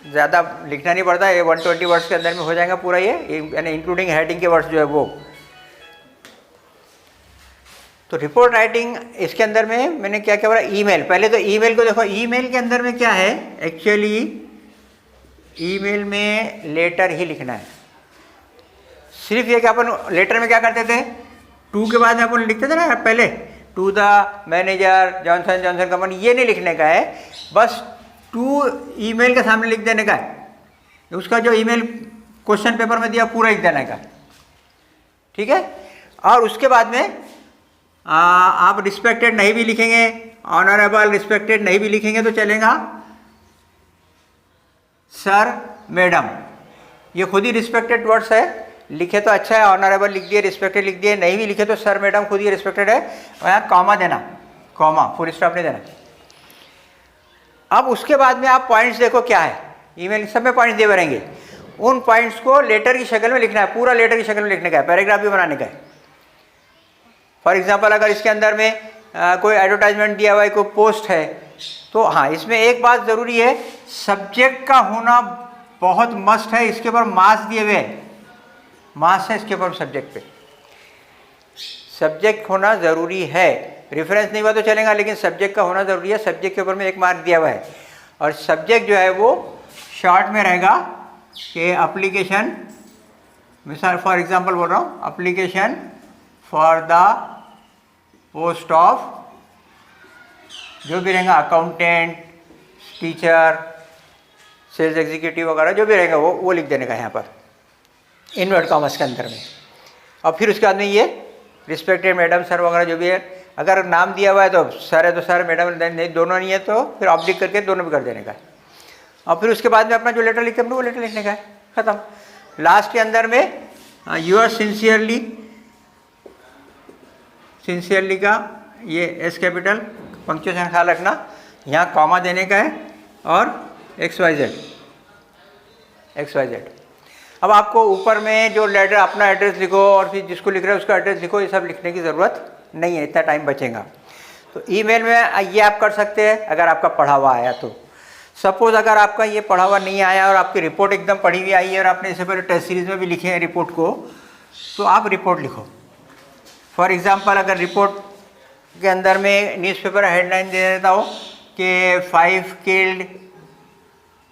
Speaker 1: ज़्यादा लिखना नहीं पड़ता, ये 120 वर्ड्स के अंदर में हो जाएगा पूरा, ये यानी इंक्लूडिंग हेडिंग के वर्ड्स जो है वो। तो रिपोर्ट राइटिंग इसके अंदर में मैंने क्या क्या बोला, ईमेल। पहले तो ईमेल को देखो, ईमेल के अंदर में क्या है, एक्चुअली ईमेल में लेटर ही लिखना है। सिर्फ ये कि अपन लेटर में क्या करते थे, टू के बाद में अपन लिखते थे ना पहले, to the manager Johnson Johnson company, ये नहीं लिखने का है, बस टू ईमेल के सामने लिख देने का है। उसका जो ईमेल क्वेश्चन पेपर में दिया पूरा लिख देने का, ठीक है। और उसके बाद में आप रिस्पेक्टेड नहीं भी लिखेंगे, ऑनरेबल रिस्पेक्टेड नहीं भी लिखेंगे तो चलेगा, सर मैडम, ये खुद ही रिस्पेक्टेड वर्ड्स है, लिखे तो अच्छा है, ऑनरेबल लिख दिए, रिस्पेक्टेड लिख दिए, नहीं भी लिखे तो सर मैडम खुद ही रिस्पेक्टेड है। और यहाँ कॉमा देना, कॉमा, फुल स्टॉप नहीं देना। अब उसके बाद में आप पॉइंट्स देखो क्या है, ईमेल सब में पॉइंट्स दिए हुए रहेंगे, उन पॉइंट्स को लेटर की शक्ल में लिखना है, पूरा लेटर की शक्ल में लिखने का है, पैराग्राफ भी बनाने का है। फॉर एग्जांपल अगर इसके अंदर में कोई एडवर्टाइजमेंट दिया हुआ है, कोई पोस्ट है, तो हाँ इसमें एक बात ज़रूरी है, सब्जेक्ट का होना बहुत मस्ट है। इसके ऊपर मार्क्स दिए हुए हैं, मार्क्स है इसके ऊपर, सब्जेक्ट पे सब्जेक्ट होना ज़रूरी है। रेफरेंस नहीं हुआ तो चलेगा, लेकिन सब्जेक्ट का होना ज़रूरी है। सब्जेक्ट के ऊपर में 1 मार्क दिया हुआ है, और सब्जेक्ट जो है वो शॉर्ट में रहेगा कि एप्लीकेशन, मिसाल फॉर एग्जांपल बोल रहा हूँ, application for the post of, जो भी रहेगा, अकाउंटेंट, टीचर, सेल्स एग्जीक्यूटिव वगैरह जो भी रहेगा वो लिख देने का यहाँ पर इनवर्ट कॉमर्स के अंदर में। और फिर उसके बाद में ये रिस्पेक्टेड मैडम सर वगैरह जो भी है, अगर नाम दिया हुआ है तो सर है तो सर, मैडम नहीं, दोनों नहीं है तो फिर ऑब्लिक करके दोनों भी कर देने का है। और फिर उसके बाद में अपना जो लेटर लिखते हैं वो लेटर लिखने का है, ख़त्म। लास्ट के अंदर में यूअर्स सिंसियरली, सिंसियरली का ये एस कैपिटल, पंक्चुएशन ख्याल रखना, यहाँ कॉमा देने का है, और XYZ। अब आपको ऊपर में जो लेटर अपना एड्रेस लिखो, और फिर जिसको लिख रहे हो उसका एड्रेस लिखो, ये सब लिखने की ज़रूरत नहीं है, इतना टाइम बचेगा। तो ईमेल में ये आप कर सकते हैं अगर आपका पढ़ा हुआ आया तो। सपोज़ अगर आपका ये पढ़ा हुआ नहीं आया और आपकी रिपोर्ट एकदम पढ़ी हुई आई है, और आपने इससे पहले टेस्ट सीरीज़ में भी लिखे हैं रिपोर्ट को, तो आप रिपोर्ट लिखो। फॉर एग्ज़ाम्पल अगर रिपोर्ट के अंदर में न्यूज़पेपर हेडलाइन दे देता हो कि 5 killed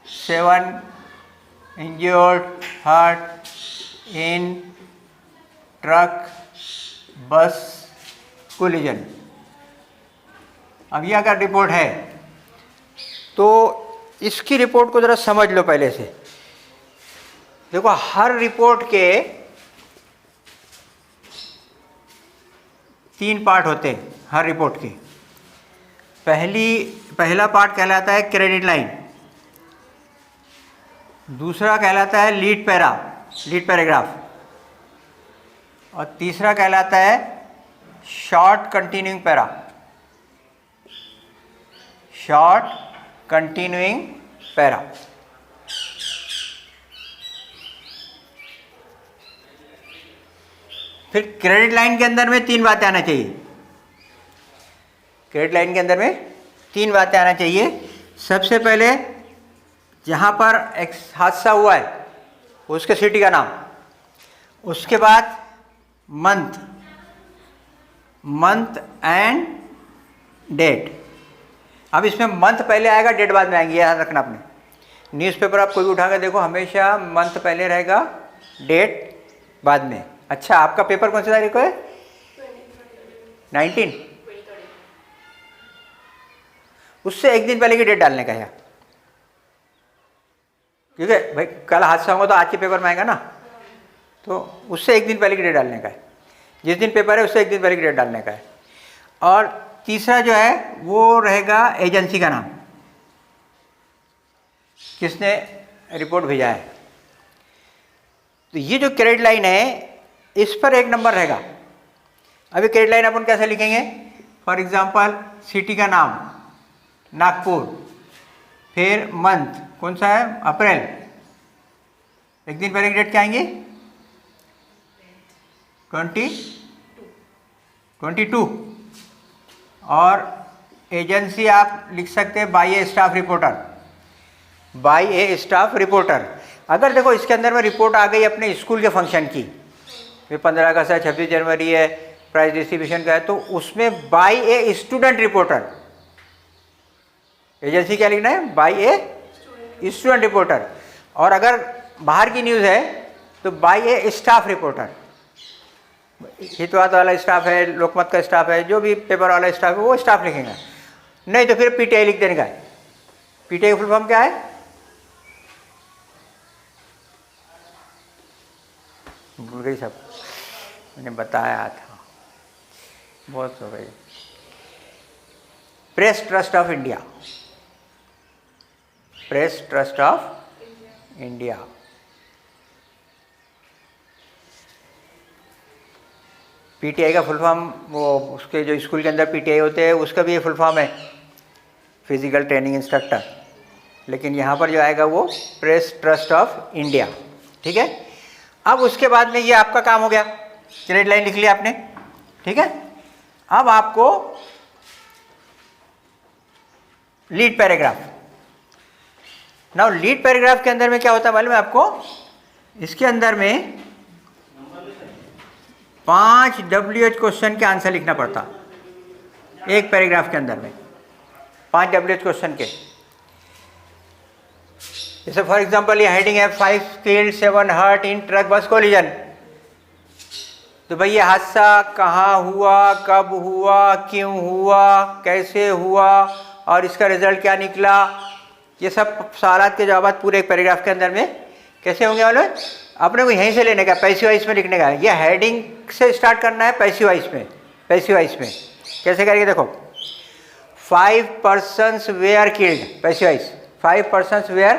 Speaker 1: 7 injured hurt in truck bus collision, अब ये अगर रिपोर्ट है तो इसकी रिपोर्ट को ज़रा समझ लो पहले से। देखो हर रिपोर्ट के 3 पार्ट होते हैं हर रिपोर्ट के। पहला पार्ट कहलाता है क्रेडिट लाइन, दूसरा कहलाता है लीड पैराग्राफ, और तीसरा कहलाता है शॉर्ट कंटिन्यूइंग पैरा, फिर क्रेडिट लाइन के अंदर में 3 बातें आना चाहिए। क्रेडिट लाइन के अंदर में 3 बातें आना चाहिए। सबसे पहले जहाँ पर एक हादसा हुआ है उसके सिटी का नाम, उसके बाद मंथ एंड डेट। अब इसमें मंथ पहले आएगा, डेट बाद में आएंगे, याद रखना आपने। न्यूज़पेपर आप कोई भी उठा कर देखो, हमेशा मंथ पहले रहेगा, डेट बाद में। अच्छा, आपका पेपर कौन सी तारीख को है? 19। उससे एक दिन पहले की डेट डालने का है, क्योंकि भाई कल हादसा होगा तो आज के पेपर में आएगा ना, तो उससे एक दिन पहले की डेट डालने का है। जिस दिन पेपर है उससे एक दिन पहले की डेट डालने का है। और तीसरा जो है वो रहेगा एजेंसी का नाम, किसने रिपोर्ट भेजा है। तो ये जो क्रेडिट लाइन है इस पर एक नंबर रहेगा। अभी क्रेडिट लाइन अपन कैसे लिखेंगे? फॉर एग्जांपल सिटी का नाम नागपुर, फिर मंथ कौन सा है? अप्रैल। एक दिन पहले की डेट क्या आएंगे? 22। और एजेंसी आप लिख सकते हैं by a staff reporter, by a staff reporter. अगर देखो इसके अंदर में रिपोर्ट आ गई अपने स्कूल के फंक्शन की, फिर 15 अगस्त है, 26 जनवरी है, प्राइज डिस्ट्रीब्यूशन का है, तो उसमें by a student reporter. Agency क्या लिखना है? By a student reporter. और अगर बाहर की न्यूज़ है तो by a staff reporter. Hitavada वाला स्टाफ है, लोकमत का स्टाफ है, जो भी पेपर वाला स्टाफ है वो स्टाफ लिखेगा। नहीं तो फिर पीटीआई लिख देने का है। पीटीआई फुल फॉर्म क्या है? भूल गई सब, मैंने बताया था, बहुत हो गई। Press trust of India, press trust of India. PTI का फुल फॉर्म, वो उसके जो स्कूल के अंदर पीटीआई होते हैं उसका भी ये फुल फॉर्म है, फिजिकल ट्रेनिंग इंस्ट्रक्टर। लेकिन यहाँ पर जो आएगा वो प्रेस ट्रस्ट ऑफ इंडिया। ठीक है। अब उसके बाद में ये आपका काम हो गया, क्रेडिट लाइन लिख लिया आपने। ठीक है। अब आपको lead paragraph. Now lead paragraph के अंदर में क्या होता है मालूम है आपको? इसके अंदर में 5 WH क्वेश्चन के आंसर लिखना पड़ता एक पैराग्राफ के अंदर में, 5 WH क्वेश्चन के। जैसे फॉर एग्जांपल ये हेडिंग है 5 killed 7 hurt इन ट्रक बस कोलिजन। तो भाई ये हादसा कहाँ हुआ, कब हुआ, क्यों हुआ, कैसे हुआ और इसका रिजल्ट क्या निकला, ये सब सवालात के जवाब पूरे एक पैराग्राफ के अंदर में कैसे होंगे मालूम है? अपने को यहीं से लेने का, पैसिव वॉइस में लिखने का है। ये हेडिंग से स्टार्ट करना है पैसिव वॉइस में। पैसिव वॉइस में कैसे करेंगे देखो, 5 persons were killed, passive voice, 5 persons were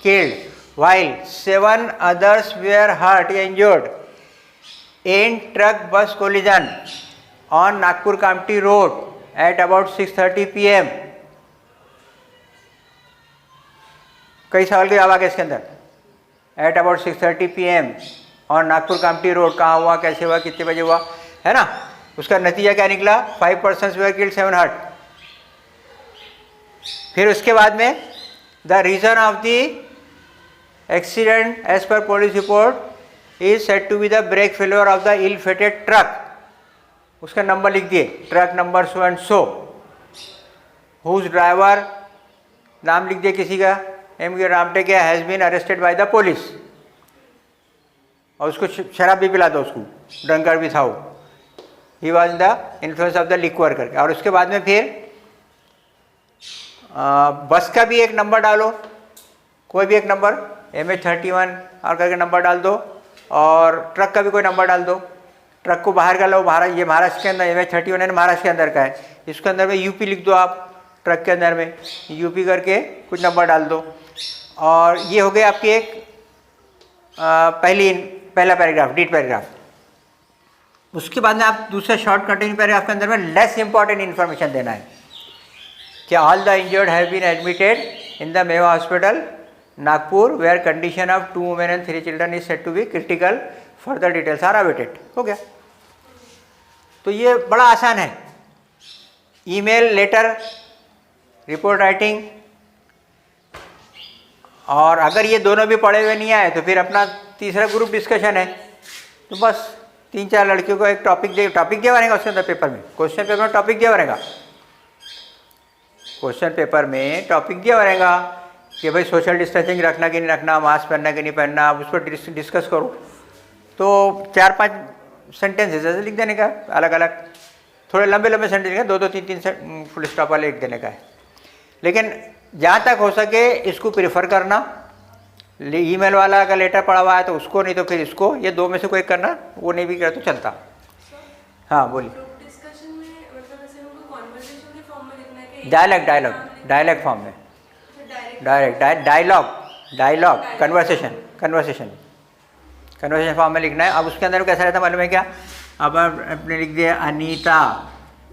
Speaker 1: killed while 7 others were hurt या injured in truck bus collision on Nagpur Kamptee Road at about 6:30 PM। कई सवाल के जवाब आ गए इसके अंदर। एट अबाउट 6:30 PM और नागपुर कामटी रोड कहाँ हुआ, कैसे हुआ, कितने बजे हुआ, है ना। उसका नतीजा क्या निकला? 5 persons were killed 7 hurt। फिर उसके बाद में the reason of the accident as per police report is said to be the brake failure of the ill fated truck. उसका नंबर लिख दिए, truck number so and so. Whose driver नाम लिख दिए किसी का, M K Ramtek has been arrested by the police. और उसको शराब भी पिला दो, उसको ड्रंकर भी था वो, he was in the influence of the liquor करके। और उसके बाद में फिर बस का भी एक नंबर डालो, कोई भी एक नंबर, MH31 और करके नंबर डाल दो। और ट्रक का भी कोई नंबर डाल दो। ट्रक को बाहर का लो, ये महाराष्ट्र के अंदर, MH31 है महाराष्ट्र के अंदर का है, इसके अंदर में यूपी लिख दो आप, ट्रक के अंदर में यूपी करके कुछ नंबर डाल दो। और ये हो गया आपकी एक पहला पैराग्राफ, लीड पैराग्राफ। उसके बाद में आप दूसरे शॉर्ट कंटेनिंग पैराग्राफ के अंदर में लेस इंपॉर्टेंट इन्फॉर्मेशन देना है कि all the injured have been admitted in the Mayo hospital Nagpur where condition of 2 women and 3 children is said to be critical, further details are awaited. हो गया। तो ये बड़ा आसान है, ईमेल, लेटर, रिपोर्ट राइटिंग। और अगर ये दोनों भी पढ़े हुए नहीं आए तो फिर अपना तीसरा ग्रुप डिस्कशन है। तो बस 3-4 लड़कियों को एक टॉपिक दिया रहेगा उसके अंदर पेपर में, क्वेश्चन पेपर में टॉपिक दिया रहेगा, क्वेश्चन पेपर में टॉपिक दिया रहेगा कि भाई सोशल डिस्टेंसिंग रखना कि नहीं रखना, मास्क पहनना कि नहीं पहनना, आप उस पर डिस्कस करो। तो 4-5 सेंटेंसेस ऐसे लिख देने का, अलग अलग थोड़े लंबे लंबे सेंटेंस का, 2-2, 3-3 फुल स्टॉप वाले लिख देने का है। लेकिन जहाँ तक हो सके इसको प्रेफर करना, ईमेल वाला अगर लेटर पड़ा हुआ है तो उसको, नहीं तो फिर इसको, ये दो में से कोई करना, वो नहीं भी करे तो चलता। हाँ बोलिए। डायलॉग फॉर्म में, डायलॉग कन्वर्सेशन फॉर्म में लिखना है। अब उसके अंदर कैसा रहता है मालूम है क्या? अब आपने लिख दिया अनीता,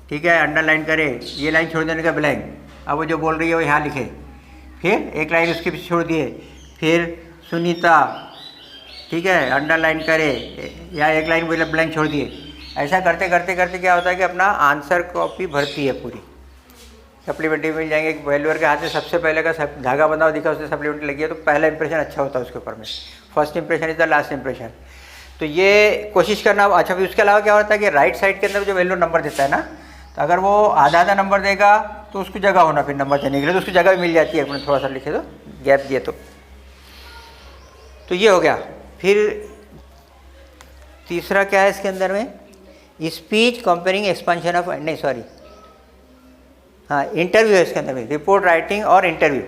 Speaker 1: ठीक है, अंडरलाइन करे, ये लाइन छोड़ देने का ब्लैंक, अब वो जो बोल रही है वो यहाँ लिखे, फिर एक लाइन उसके पीछे छोड़ दिए, फिर सुनीता, ठीक है, अंडरलाइन करे, या एक लाइन बोले ब्लैंक छोड़ दिए। ऐसा करते करते करते क्या होता है कि अपना आंसर कॉपी भरती है पूरी। सप्लीमेंट्री मिल जाएंगे, वेलवर के हाथ में सबसे पहले का धागा बंधा हुआ दिखा, उससे सप्लीमेंट्री लगी है तो पहला इंप्रेशन अच्छा होता है उसके ऊपर में। First impression is the last impression. तो ये कोशिश करना। अच्छा, फिर उसके अलावा क्या होता है कि राइट साइड के अंदर जो वेल्यू नंबर देता है ना, तो अगर वो आधा नंबर देगा तो उसको जगह होना फिर नंबर देने के लिए, तो उसकी जगह भी मिल जाती है। अपने थोड़ा सा लिखे तो गैप दिए तो ये हो गया। फिर तीसरा क्या है इसके अंदर में? स्पीच कंपेयरिंग एक्सपेंशन ऑफ, नहीं सॉरी, हाँ इंटरव्यू है इसके अंदर में, रिपोर्ट राइटिंग और इंटरव्यू,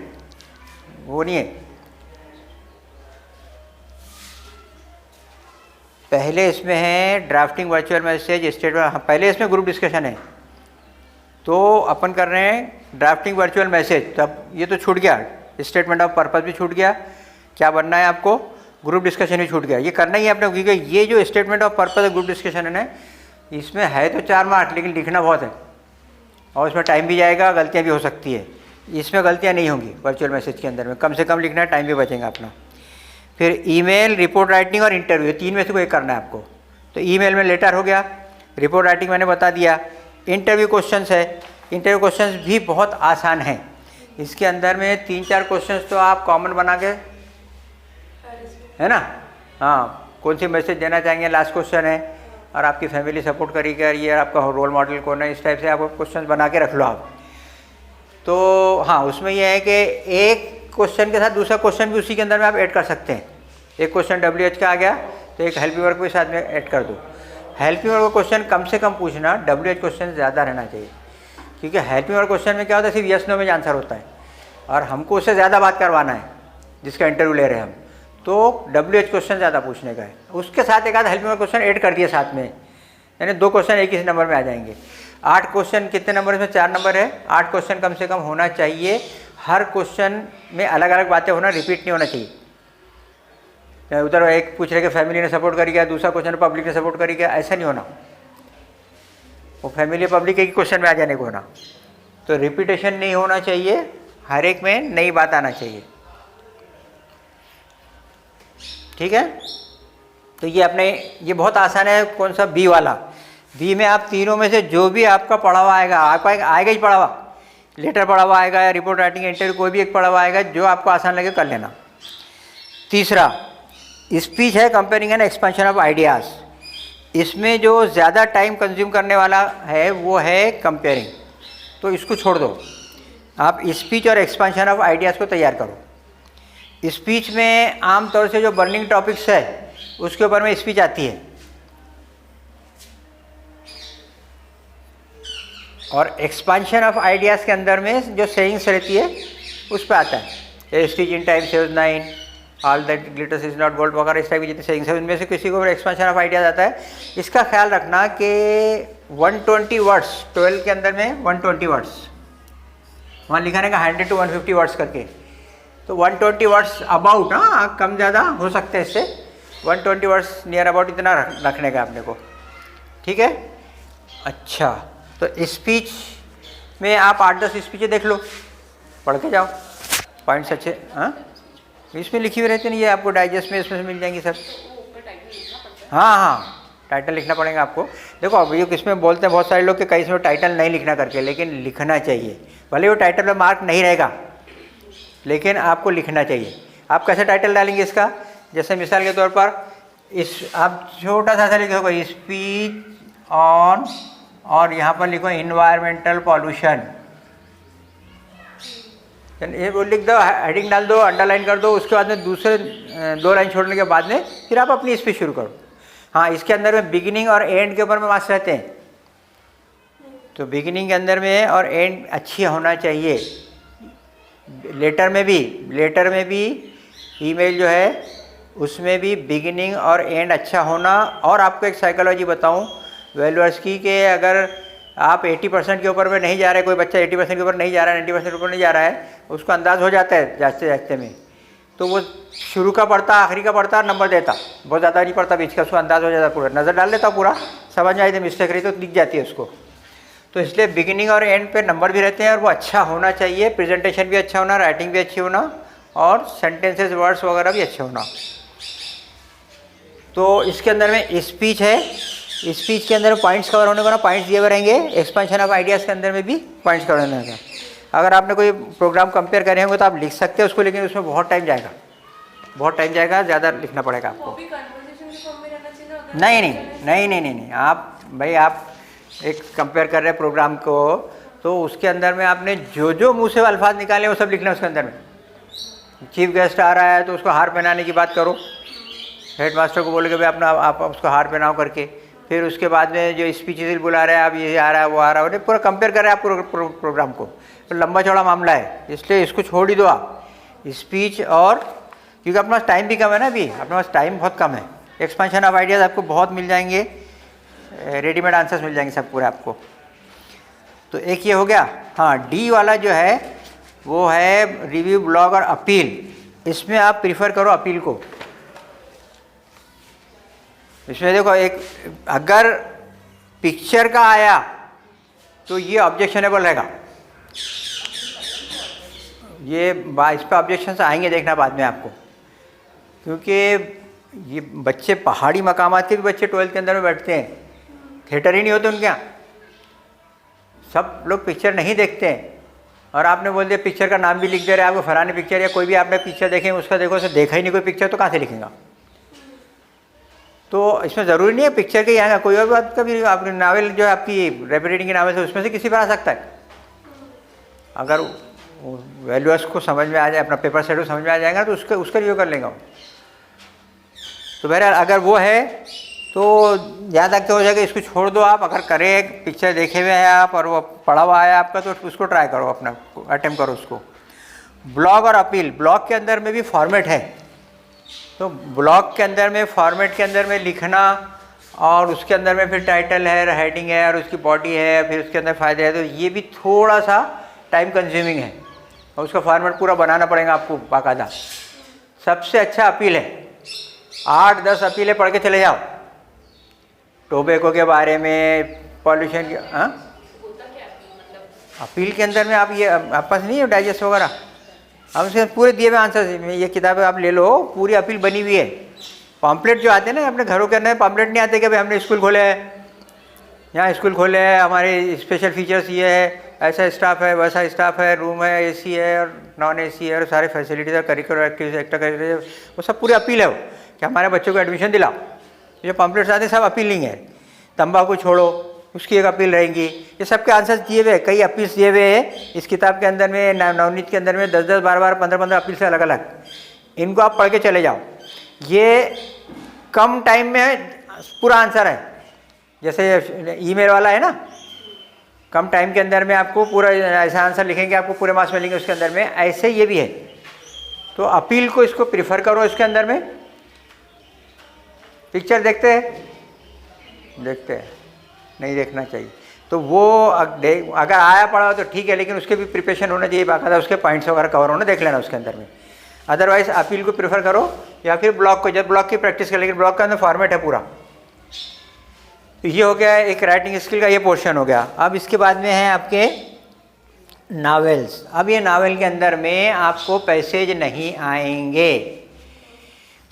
Speaker 1: वो नहीं है। पहले इसमें है ड्राफ्टिंग वर्चुअल मैसेज स्टेटमेंट, हाँ पहले इसमें ग्रुप डिस्कशन है। तो अपन कर रहे हैं ड्राफ्टिंग वर्चुअल मैसेज, तब ये तो छूट गया, स्टेटमेंट ऑफ पर्पस भी छूट गया, क्या बनना है आपको, ग्रुप डिस्कशन भी छूट गया। ये करना ही है आपने, क्योंकि ये जो statement of purpose group discussion है ना, इसमें है तो 4 मार्क, लेकिन लिखना बहुत है और इसमें टाइम भी जाएगा, गलतियाँ भी हो सकती है। इसमें गलतियाँ नहीं होंगी वर्चुअल मैसेज के अंदर में, कम से कम लिखना है, टाइम भी बचेगा अपना। फिर ईमेल, रिपोर्ट राइटिंग और इंटरव्यू, 3 में से कोई करना है आपको। तो ईमेल में लेटर हो गया, रिपोर्ट राइटिंग मैंने बता दिया, इंटरव्यू क्वेश्चंस है। इंटरव्यू क्वेश्चंस भी बहुत आसान है, इसके अंदर में 3-4 क्वेश्चंस तो आप कॉमन बना के, है ना, हाँ कौन सी मैसेज देना चाहेंगे, लास्ट क्वेश्चन है, और आपकी फैमिली सपोर्ट करेगी, ये आपका रोल मॉडल कौन है, इस टाइप से आप क्वेश्चन बना के रख लो आप। तो हाँ, उसमें यह है कि एक क्वेश्चन के साथ दूसरा क्वेश्चन भी उसी के अंदर में आप ऐड कर सकते हैं। एक क्वेश्चन WH का आ गया तो एक हेल्पिंग वर्क भी साथ में ऐड कर दो। हेल्पिंग वर्क क्वेश्चन कम से कम पूछना, WH क्वेश्चन ज़्यादा रहना चाहिए, क्योंकि हेल्पिंग वर्क क्वेश्चन में क्या होता है, सिर्फ यस नो में आंसर होता है और हमको उससे ज़्यादा बात करवाना है जिसका इंटरव्यू ले रहे हैं हम, तो WH क्वेश्चन ज़्यादा पूछने का है। उसके साथ एक आध हेल्पिंग वर्क क्वेश्चन ऐड कर दिए साथ में, यानी 2 क्वेश्चन एक ही नंबर में आ जाएंगे। 8 क्वेश्चन कितने नंबर, इसमें 4 नंबर है, 8 क्वेश्चन कम से कम होना चाहिए। हर क्वेश्चन में अलग अलग बातें होना, रिपीट नहीं होना चाहिए। उधर एक पूछ रहे कि फैमिली ने सपोर्ट करी क्या, दूसरा क्वेश्चन पब्लिक ने सपोर्ट करी क्या, ऐसा नहीं होना। वो फैमिली पब्लिक एक ही क्वेश्चन में आ जाने को होना। तो रिपीटेशन नहीं होना चाहिए, हर एक में नई बात आना चाहिए, ठीक है। तो ये अपने, ये बहुत आसान है। कौन सा? बी वाला। बी में आप तीनों में से जो भी आपका पढ़ा हुआ आएगा, आपका आएगा ही पढ़ा हुआ, लेटर पढ़ा हुआ आएगा या रिपोर्ट राइटिंग इंटरव्यू, कोई भी एक पढ़ा हुआ आएगा, जो आपको आसान लगे कर लेना। तीसरा स्पीच है comparing and expansion of ideas. इसमें जो ज़्यादा टाइम कंज्यूम करने वाला है वो है कंपेयरिंग, तो इसको छोड़ दो, आप स्पीच और एक्सपेंशन ऑफ आइडियाज़ को तैयार करो। स्पीच में आमतौर से जो बर्निंग टॉपिक्स है उसके ऊपर में स्पीच आती है, और एक्सपेंशन ऑफ आइडियाज़ के अंदर में जो सेइंग्स रहती है उस पर आता है। Stitch in time saves 9, all that glitters is not gold वगैरह, इस टाइप की जितनी सेइंग्स है उनमें से किसी को एक्सपेंशन ऑफ आइडियाज़ आता है। इसका ख्याल रखना कि 120 वर्ड्स, 12 के अंदर में 120 वर्ड्स, वहाँ लिखा रहेगा 100 to 150 वर्ड्स करके, तो 120 वर्ड्स अबाउट, हाँ कम ज़्यादा हो सकते हैं इससे, 120 वर्ड्स नियर अबाउट इतना रखने का अपने को, ठीक है। अच्छा, तो स्पीच में आप 8-10 स्पीचें देख लो, पढ़ के जाओ, पॉइंट्स अच्छे, हाँ इसमें लिखी हुई रहती है, ये आपको डाइजेस्ट में इसमें से मिल जाएंगी सब। हाँ हाँ, टाइटल लिखना पड़ेगा आपको, देखो अब ये किसमें बोलते हैं बहुत सारे लोग कि कहीं इसमें टाइटल नहीं लिखना करके, लेकिन लिखना चाहिए। भले वो टाइटल में मार्क नहीं रहेगा लेकिन आपको लिखना चाहिए। आप कैसे टाइटल डालेंगे इसका, जैसे मिसाल के तौर पर इस आप छोटा सा लिखोगे स्पीच ऑन, और यहाँ पर लिखो इन्वायरमेंटल पॉल्यूशन, ये वो लिख दो, हेडिंग डाल दो, अंडरलाइन कर दो। उसके बाद में दूसरे 2 लाइन छोड़ने के बाद में फिर आप अपनी स्पीच शुरू करो। हाँ, इसके अंदर में बिगिनिंग और एंड के ऊपर में मार्क्स रहते हैं, तो बिगिनिंग के अंदर में और एंड अच्छी होना चाहिए। लेटर में भी ईमेल जो है उसमें भी बिगिनिंग और एंड अच्छा होना। और आपको एक साइकोलॉजी बताऊं वैल्यूअर्स की, कि अगर आप 80% के ऊपर में नहीं जा रहे, कोई बच्चा 80% के ऊपर नहीं जा रहा है, 90% के ऊपर नहीं जा रहा है, उसको अंदाज़ हो जाता है जाते जाते में, तो वो शुरू का पढ़ता, आखिरी का पढ़ता, नंबर देता, बहुत ज़्यादा नहीं पढ़ता, बीच का, उसको अंदाज़ हो जाता, पूरा नज़र डाल लेता, पूरा समझ में आई, मिस्टेक रही तो दिख जाती है उसको। तो इसलिए बिगिनिंग और एंड पे नंबर भी रहते हैं, और वो अच्छा होना चाहिए, प्रेजेंटेशन भी अच्छा होना, राइटिंग भी अच्छी होना, और सेंटेंसेस वर्ड्स वगैरह भी अच्छे होना। तो इसके अंदर में स्पीच है, स्पीच के अंदर पॉइंट्स कवर होने को ना, पॉइंट्स दिए हुए रहेंगे। एक्सपेंशन ऑफ आइडियाज़ के अंदर में भी पॉइंट्स कवर होने का। अगर आपने कोई प्रोग्राम कंपेयर करे होंगे तो आप लिख सकते हैं उसको, लेकिन उसमें बहुत टाइम जाएगा, ज़्यादा लिखना पड़ेगा आपको। नहीं, आप भाई आप एक कंपेयर कर रहे हैं प्रोग्राम को, तो उसके अंदर में आपने जो मुँह से अल्फाज निकाले वो सब लिखना है उसके अंदर में। चीफ गेस्ट आ रहा है तो उसको हार पहनाने की बात करो, हेड मास्टर को बोलोगे भाई अपना आप उसको हार पहनाओ करके। फिर उसके बाद में जो स्पीचेस बुला रहे हैं, आप ये आ रहा है वो आ रहा है, पूरा कंपेयर कर रहे हैं आप प्रोग्राम को, तो लंबा चौड़ा मामला है, इसलिए इसको छोड़ ही दो आप स्पीच। और क्योंकि अपने पास टाइम भी कम है ना, अभी अपने पास टाइम बहुत कम है। एक्सपेंशन ऑफ आइडियाज़ आपको बहुत मिल जाएंगे, रेडीमेड आंसर्स मिल जाएंगे सब पूरे आपको। तो एक ये हो गया। हाँ, डी वाला जो है वो है रिव्यू, ब्लॉग और अपील। इसमें आप प्रीफर करो अपील को। इसमें देखो, एक अगर पिक्चर का आया तो ये ऑब्जेक्शनेबल रहेगा, ये इस पर ऑब्जेक्शन आएंगे, देखना बाद में आपको, क्योंकि ये बच्चे पहाड़ी मकामात के भी बच्चे 12th के अंदर में बैठते हैं, थिएटर ही नहीं होते उनके यहाँ, सब लोग पिक्चर नहीं देखते हैं। और आपने बोल दिया पिक्चर का नाम भी लिख दे रहे हैं आपको, फलानी पिक्चर, या कोई भी आपने पिक्चर देखे उसका देखो, उसे देखा ही नहीं कोई पिक्चर, तो कहाँ से लिखेगा। तो इसमें ज़रूरी नहीं है पिक्चर के यहाँ, कोई और बात का भी आपकी नावल जो है आपकी रैपिड रीडिंग की नावल है, उसमें से किसी पर आ सकता है। अगर वैल्यूअर्स को समझ में आ जाए, अपना पेपर सेट समझ में आ जाएगा, तो उसका रिव्यू कर लेंगे। तो बहरहाल अगर वो है तो याद रखते हो जाएगा, इसको छोड़ दो आप। अगर करें पिक्चर देखे हुए हैं आप और वो पढ़ा हुआ है आपका, तो उसको ट्राई करो, अपना अटेम्प्ट करो उसको। ब्लॉग और अपील, ब्लॉग के अंदर में भी फॉर्मेट है, तो ब्लॉग के अंदर में फॉर्मेट के अंदर में लिखना, और उसके अंदर में फिर टाइटल है, हेडिंग है, और उसकी बॉडी है, फिर उसके अंदर फ़ायदे है, तो ये भी थोड़ा सा टाइम कंज्यूमिंग है, और उसका फॉर्मेट पूरा बनाना पड़ेगा आपको बाकायदा। सबसे अच्छा अपील है, 8-10 अपीलें पढ़ के चले जाओ, टोबैको के बारे में, पॉल्यूशन के। हाँ, अपील के अंदर में आप ये आपके पास नहीं है डाइजेस्ट वगैरह, अब उसके पूरे दिए हुए आंसर, ये किताबें आप ले लो, पूरी अपील बनी हुई है। पम्पलेट जो आते हैं ना अपने घरों के अंदर, पम्पलेट नहीं आते कि भाई हमने स्कूल खोले है, यहाँ स्कूल खोले हैं, हमारे स्पेशल फीचर्स ये है, ऐसा स्टाफ है, वैसा स्टाफ है, रूम है, एसी है और नॉन एसी है, और सारे फैसिलिटीज़ और करिकुलर एक्टिविटीज, एक्स्ट्रा करिकुलर, वो सब पूरी अपील है वो, कि हमारे बच्चों को एडमिशन दिलाओ। ये पम्पलेट्स आते हैं सब अपील नहीं है। तंबाकू छोड़ो, उसकी एक अपील रहेंगी। ये सबके आंसर दिए हुए, कई अपील्स दिए हुए हैं इस किताब के अंदर में, नवनीत के अंदर में 10-10, 12-12, 15-15 अपील से अलग अलग। इनको आप पढ़ के चले जाओ, ये कम टाइम में पूरा आंसर है। जैसे ईमेल वाला है ना, कम टाइम के अंदर में आपको पूरा ऐसा आंसर लिखेंगे, आपको पूरे मार्क्स मिलेंगे उसके अंदर में, ऐसे ये भी है। तो अपील को इसको प्रीफर करो। इसके अंदर में पिक्चर देखते हैं नहीं देखना चाहिए, तो वो अगर आया पड़ा हो तो ठीक है, लेकिन उसके भी प्रिपरेशन होना चाहिए बाकायदा, उसके पॉइंट्स वगैरह कवर होना, देख लेना उसके अंदर में। अदरवाइज अपील को प्रेफर करो, या फिर ब्लॉग को, जब ब्लॉग की प्रैक्टिस कर, लेकिन ब्लॉग का अंदर फॉर्मेट है पूरा। तो ये हो गया एक राइटिंग स्किल का ये पोर्शन हो गया। अब इसके बाद में है आपके नावेल्स। अब ये नावल के अंदर में आपको पैसेज नहीं आएंगे,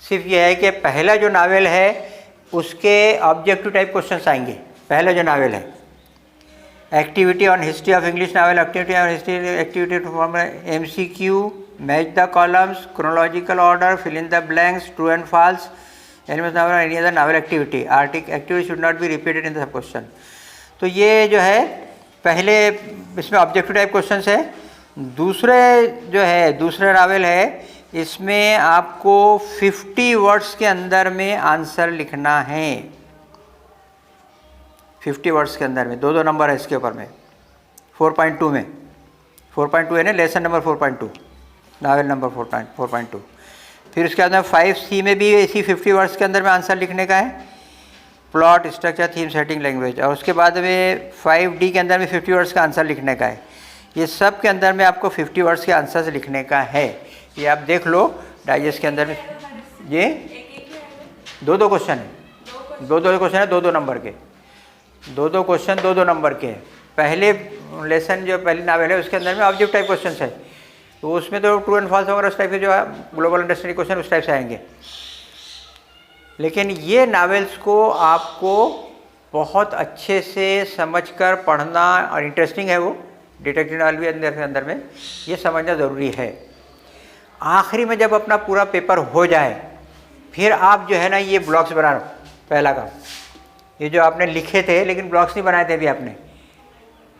Speaker 1: सिर्फ ये है कि पहला जो नावल है उसके ऑब्जेक्टिव टाइप क्वेश्चंस आएंगे पहला जो नावल है, activity on history of English novel, activity on history, activity form MCQ, match the columns, chronological order, fill in the blanks, true and false, animals novel, any other novel activity, arctic activity should not be repeated in the sub question. तो ये जो है पहले इसमें objective type question है। दूसरे जो है दूसरा नावल है, इसमें आपको 50 वर्ड्स के अंदर में आंसर लिखना है। 50 वर्ड्स के अंदर में, दो दो नंबर है इसके ऊपर में। 4.2 में 4.2 है ना, लेसन नंबर 4.2, नावल नंबर 4.2। फिर उसके बाद में 5C में भी इसी 50 वर्ड्स के अंदर में आंसर लिखने का है, plot, structure, theme, setting, language. और उसके बाद में 5D के अंदर में 50 वर्ड्स का आंसर लिखने का है। ये सब के अंदर में आपको 50 वर्ड्स के आंसर्स लिखने का है। ये आप देख लो डाइजेस्ट के अंदर में, ये दो दो क्वेश्चन है, दो क्वेश्चन है, दो नंबर के, दो क्वेश्चन दो नंबर के। पहले लेसन जो पहली नावल है उसके अंदर में ऑब्जेक्ट टाइप क्वेश्चन है, तो उसमें तो ट्रू एंड फॉल्स वगैरह उस टाइप के जो है ग्लोबल अंडरस्टैंडिंग क्वेश्चन उस टाइप से आएंगे। लेकिन ये नावल्स को आपको बहुत अच्छे से समझकर पढ़ना, और इंटरेस्टिंग है वो, डिटेक्टिव नावल भी अंदर में ये समझना ज़रूरी है। आखिरी में जब अपना पूरा पेपर हो जाए, फिर आप जो है ना ये ब्लॉक्स बना लो। पहला काम ये जो आपने लिखे थे लेकिन ब्लॉक्स नहीं बनाए थे अभी आपने,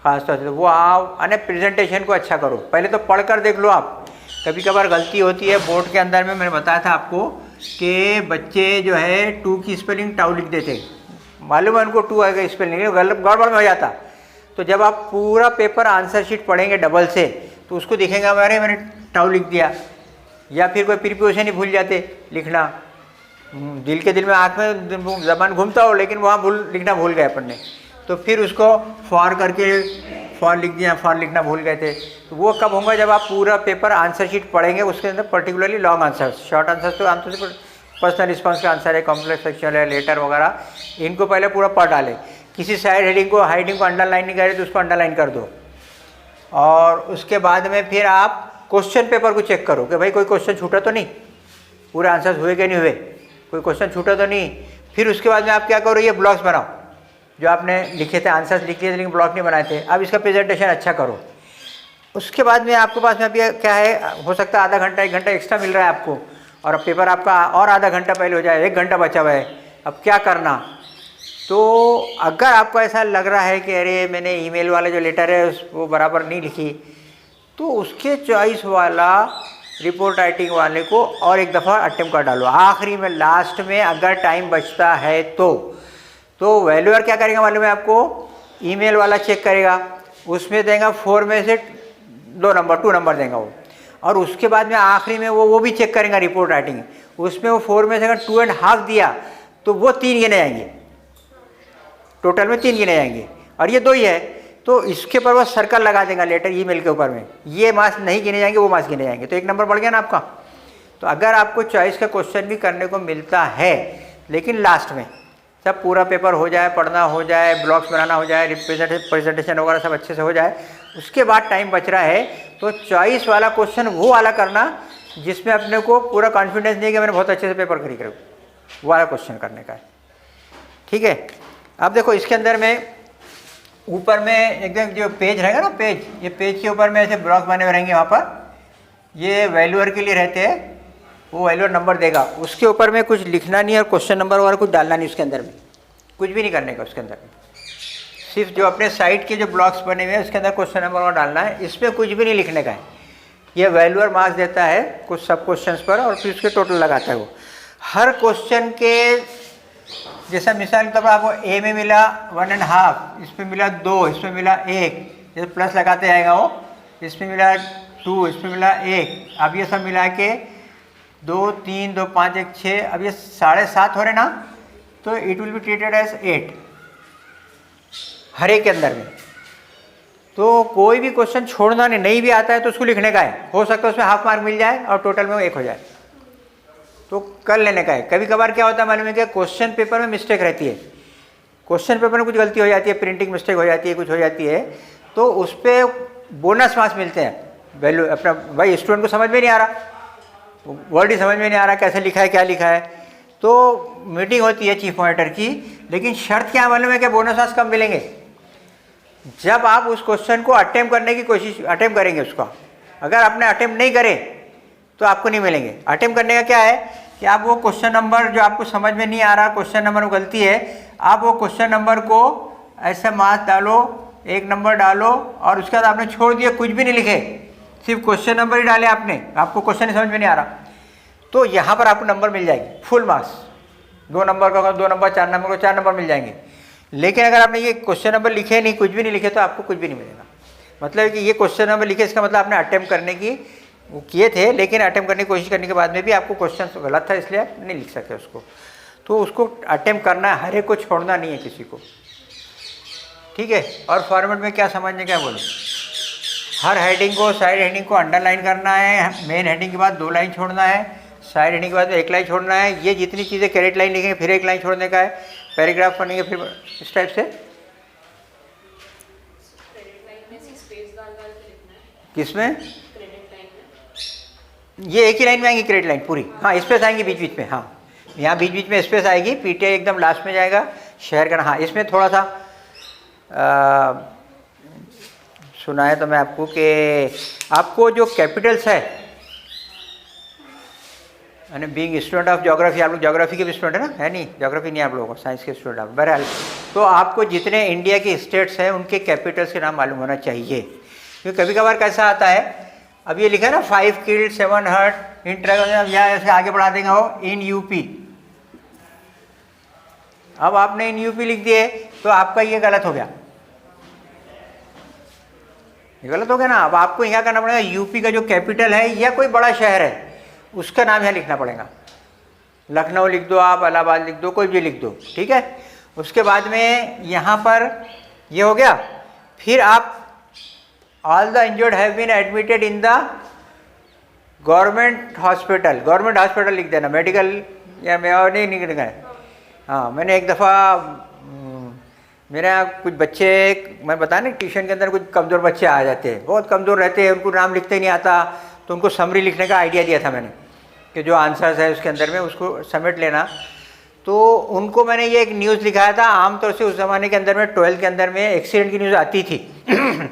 Speaker 1: खास तौर से वो आप अने प्रेजेंटेशन को अच्छा करो। पहले तो पढ़कर देख लो आप, कभी कभार गलती होती है बोर्ड के अंदर में। मैंने बताया था आपको कि बच्चे जो है टू की स्पेलिंग टाउ लिख देते, मालूम है उनको टू आएगा स्पेलिंग, गड़बड़ में हो जाता। तो जब आप पूरा पेपर आंसर शीट पढ़ेंगे डबल से, तो उसको दिखेगा अरे मैंने टाउ लिख दिया, या फिर कोई प्रीपोजिशन ही भूल जाते लिखना। दिल के दिल में आँख में जबान घूमता हो, लेकिन वहाँ लिखना भूल गए अपन ने, तो फिर उसको फॉर करके फॉर लिख दिया, फॉर लिखना भूल गए थे। तो वो कब होगा, जब आप पूरा पेपर आंसर शीट पढ़ेंगे, उसके अंदर particularly long answers, short answers तो आमतौर से पर्सनल रिस्पॉन्स का आंसर है, कॉम्प्लेक्स सेक्शन है, लेटर वगैरह, इनको पहले पूरा पढ़ डालें। किसी साइड हेडिंग को अंडरलाइन नहीं करे तो उसको अंडरलाइन कर दो। और उसके बाद में फिर आप क्वेश्चन पेपर को चेक करो कि भाई कोई क्वेश्चन छूटा तो नहीं, पूरे आंसर्स हुए कि नहीं हुए, कोई क्वेश्चन छूटा तो नहीं। फिर उसके बाद में आप क्या करो, ये ब्लॉक्स बनाओ, जो आपने लिखे थे आंसर्स लिख लिए थे लेकिन ब्लॉक नहीं बनाए थे, अब इसका प्रेजेंटेशन अच्छा करो। उसके बाद में आपके पास में अभी क्या है, हो सकता है आधा घंटा 1 घंटा एक्स्ट्रा मिल रहा है आपको, और अब पेपर आपका और आधा घंटा पहले हो जाए, 1 घंटा बचा हुआ है। अब क्या करना, तो अगर आपको ऐसा लग रहा है कि अरे मैंने ईमेल वाला जो लेटर है वो बराबर नहीं लिखी, तो उसके चॉइस वाला रिपोर्ट राइटिंग वाले को और एक दफ़ा अटेम्प्ट कर डालो आखिरी में, लास्ट में अगर टाइम बचता है तो वैल्यूअर क्या करेगा मालूम है आपको, ईमेल वाला चेक करेगा, उसमें देगा 4 में से 2 नंबर देगा वो। और उसके बाद में आखिरी में वो भी चेक करेगा रिपोर्ट राइटिंग, उसमें वो 4 में से अगर 2.5 दिया तो वो 3 गिने जाएंगे, टोटल में 3 गिने जाएंगे, और ये 2 ही है तो इसके ऊपर वो सर्कल लगा देगा लेटर ईमेल के ऊपर में, ये मार्क्स नहीं गिने जाएंगे, वो मार्क्स गिने जाएंगे, तो 1 नंबर बढ़ गया ना आपका। तो अगर आपको चॉइस का क्वेश्चन भी करने को मिलता है, लेकिन लास्ट में सब पूरा पेपर हो जाए, पढ़ना हो जाए, ब्लॉक्स बनाना हो जाए, प्रेजेंटेशन वगैरह सब अच्छे से हो जाए, उसके बाद टाइम बच रहा है, तो चॉइस वाला क्वेश्चन वो वाला करना जिसमें अपने को पूरा कॉन्फिडेंस नहीं है कि मैंने बहुत अच्छे से पेपर करी करूँ, वो वाला क्वेश्चन करने का है। ठीक है, अब देखो इसके अंदर में ऊपर में एकदम जो पेज रहेगा ना, पेज, ये पेज के ऊपर में ऐसे ब्लॉक बने हुए रहेंगे, वहाँ पर ये वैल्यूअर के लिए रहते हैं, वो वैल्यूअर नंबर देगा, उसके ऊपर में कुछ लिखना नहीं और क्वेश्चन नंबर वगैरह कुछ डालना नहीं, उसके अंदर में कुछ भी नहीं करने का। उसके अंदर में सिर्फ जो अपने साइड के जो ब्लॉक्स बने हुए हैं उसके अंदर क्वेश्चन नंबर वगैरह डालना है, इसमें कुछ भी नहीं लिखने का है। ये वैल्यूअर मार्क्स देता है कुछ सब क्वेश्चन पर, और फिर उसके टोटल लगाता है वो हर क्वेश्चन के। जैसा मिसाल के तौर पर आपको ए में मिला 1.5, इसमें मिला 2, इसमें मिला 1, जैसे प्लस लगाते जाएगा वो, इसमें मिला 2, इसमें मिला 1, अब ये सब मिला के 2, 3, 2, 5, 1, 6, अब ये 7.5 हो रहे ना, तो it will be treated as 8 हर एक के अंदर में। तो कोई भी क्वेश्चन छोड़ना नहीं भी आता है तो उसको लिखने का है, हो सकता है उसमें हाफ मार्क मिल जाए और टोटल में 1 हो जाए, तो कर लेने का है। कभी कभार क्या होता है मालूम है कि क्वेश्चन पेपर में मिस्टेक रहती है, क्वेश्चन पेपर में कुछ गलती हो जाती है, प्रिंटिंग मिस्टेक हो जाती है, कुछ हो जाती है, तो उस पर बोनस मार्क्स मिलते हैं, वैल्यू अपना। भाई स्टूडेंट को समझ में नहीं आ रहा, वर्ड ही समझ में नहीं आ रहा कैसे लिखा है क्या लिखा है, तो मीटिंग होती है चीफ मॉनिटर की, लेकिन शर्त क्या मालूम है कि बोनस आज कब मिलेंगे? जब आप उस क्वेश्चन को अटेम्प्ट करने की कोशिश अटेम्प्ट करेंगे उसका। अगर आपने अटेम्प्ट नहीं करे तो आपको नहीं मिलेंगे। अटेम्प्ट करने का क्या है कि आप वो क्वेश्चन नंबर जो आपको समझ में नहीं आ रहा, क्वेश्चन नंबर में गलती है, आप वो क्वेश्चन नंबर को ऐसे मार्क्स डालो, 1 नंबर डालो और उसके बाद आपने छोड़ दिया, कुछ भी नहीं लिखे, सिर्फ क्वेश्चन नंबर ही डाले आपने, आपको क्वेश्चन ही समझ में नहीं आ रहा, तो यहाँ पर आपको नंबर मिल जाएगी फुल मार्क्स। 2 नंबर का 2 नंबर, 4 नंबर को 4 नंबर मिल जाएंगे। लेकिन अगर आपने ये क्वेश्चन नंबर लिखे नहीं, कुछ भी नहीं लिखे, तो आपको कुछ भी नहीं मिलेगा। मतलब कि ये क्वेश्चन नंबर लिखे, इसका मतलब आपने अटेम्प्ट करने की वो किए थे, लेकिन अटेम्प्ट करने की कोशिश करने के बाद में भी आपको क्वेश्चन गलत था, इसलिए आप नहीं लिख सके उसको। तो उसको अटेम्प्ट करना है, हर एक को छोड़ना नहीं है किसी को, ठीक है। और फॉर्मेट में क्या समझने क्या बोलो, हर हेडिंग को, साइड हेडिंग को अंडरलाइन करना है, मेन हेडिंग के बाद 2 लाइन छोड़ना है, साइड हेडिंग के बाद में 1 लाइन छोड़ना है। ये जितनी चीज़ें कैरेट लाइन लिखेंगे फिर 1 लाइन छोड़ने का है, पैराग्राफ पढ़ेंगे फिर इस टाइप से। किसमें? ये एक ही लाइन में आएंगी क्रेडिट लाइन पूरी, हाँ स्पेस आएंगी बीच बीच में, हाँ यहाँ बीच बीच में स्पेस आएगी, पीटीआई एकदम लास्ट में जाएगा, शेयर करना। हाँ इसमें थोड़ा सा सुना है तो मैं आपको कि आपको जो कैपिटल्स है, यानी बीइंग स्टूडेंट ऑफ ज्योग्राफी, आप लोग ज्योग्राफी के भी स्टूडेंट है ना, है नहीं? ज्योग्राफी नहीं आप लोगों को, साइंस के स्टूडेंट आप। बहरहाल तो आपको जितने इंडिया के स्टेट्स हैं उनके कैपिटल्स के नाम मालूम होना चाहिए, क्योंकि कभी कभार कैसा आता है, अब ये लिखा है ना 5 किल्ड 7 हर्ट इन ट्रैगन, या ऐसे आगे बढ़ा देंगे हो इन यूपी। अब आपने इन यूपी लिख दिए तो आपका ये गलत हो गया, ये गलत हो गया ना। अब आपको यहाँ करना पड़ेगा, यूपी का जो कैपिटल है या कोई बड़ा शहर है उसका नाम यहाँ लिखना पड़ेगा। लखनऊ लिख दो आप, इलाहाबाद लिख दो, कोई भी लिख दो, ठीक है। उसके बाद में यहाँ पर ये हो गया। फिर आप all the injured have been admitted in the government hospital, government hospital लिख देना, मेडिकल या मैं और नहीं लिखना है। हाँ मैंने एक दफ़ा मेरे यहाँ कुछ बच्चे, मैं बताया ना ट्यूशन के अंदर कुछ कमज़ोर बच्चे आ जाते हैं, बहुत कमज़ोर रहते हैं, उनको नाम लिखते नहीं आता, तो उनको समरी लिखने का आइडिया दिया था मैंने कि जो आंसर्स है उसके अंदर में उसको समेट लेना। तो उनको मैंने ये एक न्यूज़ लिखाया था। आमतौर से उस ज़माने के अंदर में 12th के अंदर में एक्सीडेंट की न्यूज़ आती थी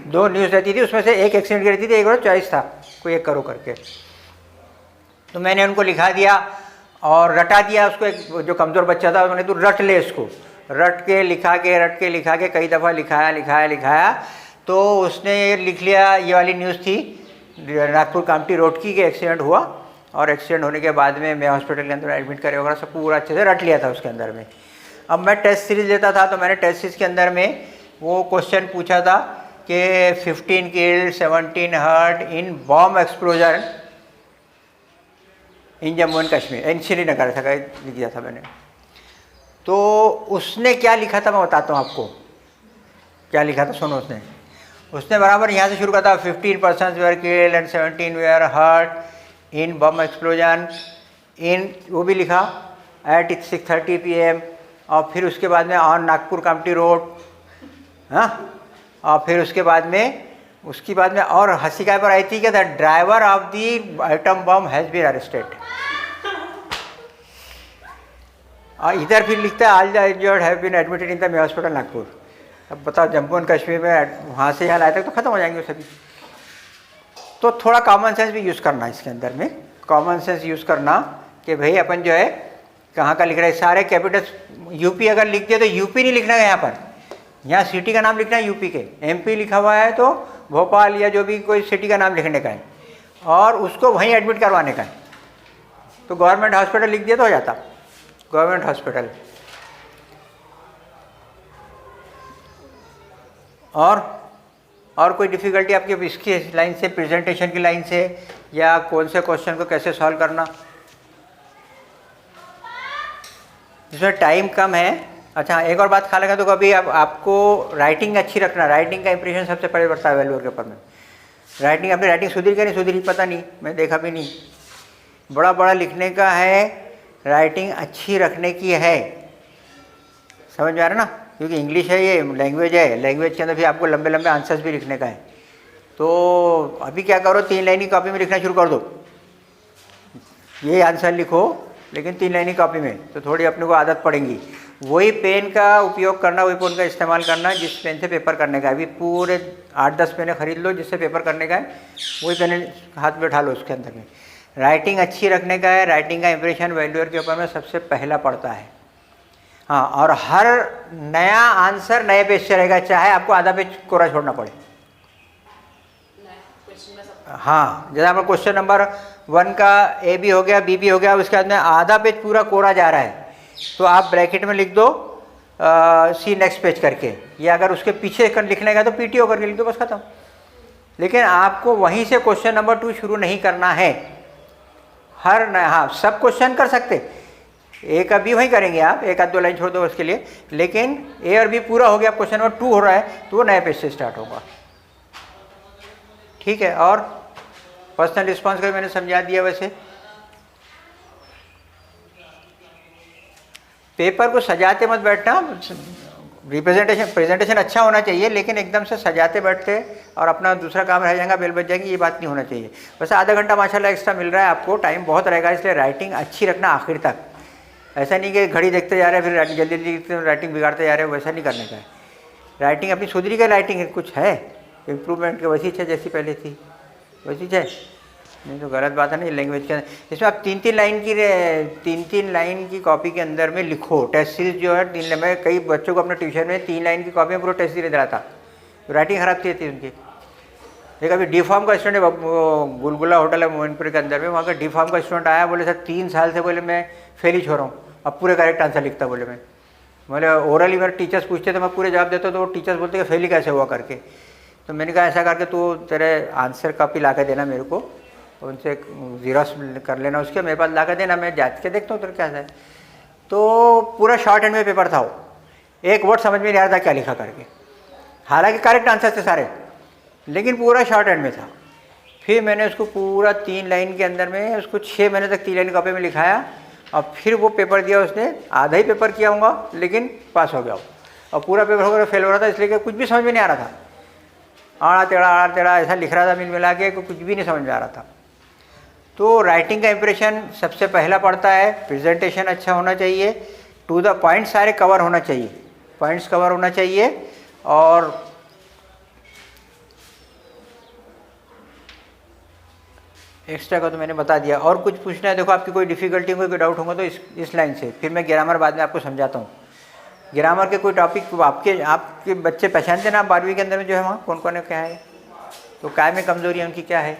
Speaker 1: 2 न्यूज़ रहती थी, उसमें से एक एक्सीडेंट की रहती थी, एक और चॉइस था कोई एक करो करके। तो मैंने उनको लिखा दिया और रटा दिया उसको, एक जो कमज़ोर बच्चा था उन्होंने तो रट ले इसको, रट के लिखा के कई दफ़ा लिखाया तो उसने ये लिख लिया। ये वाली न्यूज़ थी नागपुर कामठी रोड की, कि एक्सीडेंट हुआ और एक्सीडेंट होने के बाद में मैं हॉस्पिटल के अंदर एडमिट करे वगैरह सब पूरा अच्छे से रट लिया था उसके अंदर में। अब मैं टेस्ट सीरीज लेता था तो मैंने टेस्ट सीरीज के अंदर में वो क्वेश्चन पूछा था कि 15 killed 17 hurt in bomb explosion in Jammu and Kashmir, in Srinagar था लिख दिया था मैंने। तो उसने क्या लिखा था मैं बताता हूँ आपको क्या लिखा था, सुनो। उसने बराबर यहाँ से शुरू करा था 15 persons were killed and 17 were hurt in bomb explosion in, वो भी लिखा एट 6:30 PM। और फिर उसके बाद में ऑन नागपुर कामठी रोड, हाँ। और फिर उसके बाद में और हंसी काय पर आई थी कि the driver of the item bomb has been arrested. और इधर फिर लिखता है all the injured have been admitted in the hospital Nagpur. अब बताओ जम्मू एंड कश्मीर में वहाँ से यहाँ लाए तक तो ख़त्म हो जाएंगे सभी। तो थोड़ा कॉमन सेंस भी यूज़ करना इसके अंदर में, कॉमन सेंस यूज़ करना कि भाई अपन जो है कहाँ का लिख रहे हैं। सारे कैपिटल्स यूपी अगर लिख दिए तो यूपी नहीं लिखना है यहाँ पर, यहाँ सिटी का नाम लिखना है यूपी के। एमपी लिखा हुआ है तो भोपाल या जो भी कोई सिटी का नाम लिखने का है और उसको वहीं एडमिट करवाने का है। तो गवर्नमेंट हॉस्पिटल लिख दिया तो हो जाता, गवर्नमेंट हॉस्पिटल। और कोई डिफ़िकल्टी आपके इसकी लाइन से, प्रेजेंटेशन की लाइन से, या कौन से क्वेश्चन को कैसे सॉल्व करना, जिसमें टाइम कम है। अच्छा एक और बात ख्याल रखा, तो कभी आपको राइटिंग अच्छी रखना, राइटिंग का इंप्रेशन सबसे पहले पड़ता है वैल्यूअर के ऊपर में। राइटिंग, अपनी राइटिंग सुधरी क्या नहीं सुधरी पता नहीं, मैं देखा भी नहीं। बड़ा लिखने का है, राइटिंग अच्छी रखने की है, समझ में आ रहा ना, क्योंकि इंग्लिश है, ये लैंग्वेज है, लैंग्वेज के अंदर भी आपको लंबे आंसर्स भी लिखने का है। तो अभी क्या करो, 3 लाइन की कॉपी में लिखना शुरू कर दो, ये आंसर लिखो, लेकिन 3 लाइन की कॉपी में, तो थोड़ी अपने को आदत पड़ेगी। वही पेन का उपयोग करना, वही पेन का इस्तेमाल करना जिस पेन से पेपर करने का है। अभी पूरे 8-10 पेनें खरीद लो जिससे पेपर करने का है, वही पेन हाथ में उठा लो उसके अंदर में। राइटिंग अच्छी रखने का है, राइटिंग का इंप्रेशन वैल्यूअर के ऊपर में सबसे पहला पड़ता है। हाँ, और हर नया आंसर नए पेज से रहेगा, चाहे आपको आधा पेज कोरा छोड़ना पड़े। हाँ, जैसे आपका क्वेश्चन नंबर 1 का ए भी हो गया, बी भी हो गया, उसके बाद में आधा पेज पूरा कोरा जा रहा है, तो आप ब्रैकेट में लिख दो सी नेक्स्ट पेज करके, या अगर उसके पीछे लिखने का तो पीटीओ करके लिख दो, बस खत्म। लेकिन आपको वहीं से क्वेश्चन नंबर 2 शुरू नहीं करना है। हाँ, सब क्वेश्चन कर सकते, ए का बी वहीं करेंगे आप, एक आध 2 लाइन छोड़ दो उसके लिए, लेकिन ए और बी पूरा हो गया, क्वेश्चन नंबर 2 हो रहा है तो वो नए पेज से स्टार्ट होगा। ठीक है, और पर्सनल रिस्पॉन्स का मैंने समझा दिया। वैसे पेपर को सजाते मत बैठना, प्रेजेंटेशन अच्छा होना चाहिए, लेकिन एकदम से सजाते बैठते और अपना दूसरा काम रह जाएगा, बेल बज जाएगी, ये बात नहीं होना चाहिए। वैसे आधा घंटा माशाल्लाह एक्स्ट्रा मिल रहा है आपको, टाइम बहुत रहेगा, इसलिए राइटिंग अच्छी रखना आखिर तक। ऐसा नहीं कि घड़ी देखते जा रहे हैं फिर जल्दी जल्दी राइटिंग बिगाड़ते जा रहे हैं, वैसा नहीं करने का है। राइटिंग अपनी सुधरी का राइटिंग कुछ है इम्प्रूवमेंट के, वैसी है जैसी पहले थी वैसी है, नहीं तो गलत बात है नहीं। लैंग्वेज के इसमें आप 3-3 लाइन की कॉपी के अंदर में लिखो। टेस्ट सीरीज जो है 3 लाइन में, कई बच्चों को अपने ट्यूशन में 3 लाइन की कॉपी में पूरा टेस्ट सीरीज रहा था, तो राइटिंग खराब थी उनकी। एक अभी डी फॉर्म का स्टूडेंट है, गुलगुला होटल है मोइनपुर के अंदर में, वहाँ का डी फॉर्म का स्टूडेंट आया, बोले सर 3 साल से बोले मैं फेल ही हो रहा हूँ, अब पूरे करेक्ट आंसर लिखता। बोले मैं बोले ओरली मेरे टीचर्स पूछते तो मैं पूरे जवाब देता, तो वो टीचर्स बोलते कि फेल ही कैसे हुआ करके। तो मैंने कहा ऐसा करके तू तेरे आंसर कॉपी ला के देना मेरे को, उनसे जीरोस कर लेना उसके, मेरे पास ला कर देना, मैं जांच के देखता हूँ तेरे क्या है। तो पूरा शॉर्ट हैंड में पेपर था वो, एक वर्ड समझ में नहीं आ रहा था क्या लिखा करके, हालांकि करेक्ट आंसर थे सारे, लेकिन पूरा शॉर्ट हैंड में था। फिर मैंने उसको पूरा 3 लाइन के अंदर में उसको 6 महीने तक 3 लाइन कॉपी में लिखाया, और फिर वो पेपर दिया उसने, आधा ही पेपर किया होगा लेकिन पास हो गया वो, और पूरा पेपर हो गया फेल हो रहा था, इसलिए कि कुछ भी समझ में नहीं आ रहा था, आड़ा टेढ़ा ऐसा लिख रहा था मिल मिला के, कुछ भी नहीं समझ में आ रहा था। तो राइटिंग का इंप्रेशन सबसे पहला पड़ता है, प्रेजेंटेशन अच्छा होना चाहिए, टू द पॉइंट सारे कवर होना चाहिए, पॉइंट्स कवर होना चाहिए, और एक्स्ट्रा का तो मैंने बता दिया। और कुछ पूछना है देखो, आपकी कोई डिफ़िकल्टी कोई डाउट होगा तो इस लाइन से, फिर मैं ग्रामर बाद में आपको समझाता हूँ। ग्रामर के कोई टॉपिक आपके बच्चे पहचानते ना 12वीं के अंदर में जो है वहाँ कौन कौन है क्या है, तो काय में कमजोरी है उनकी क्या है।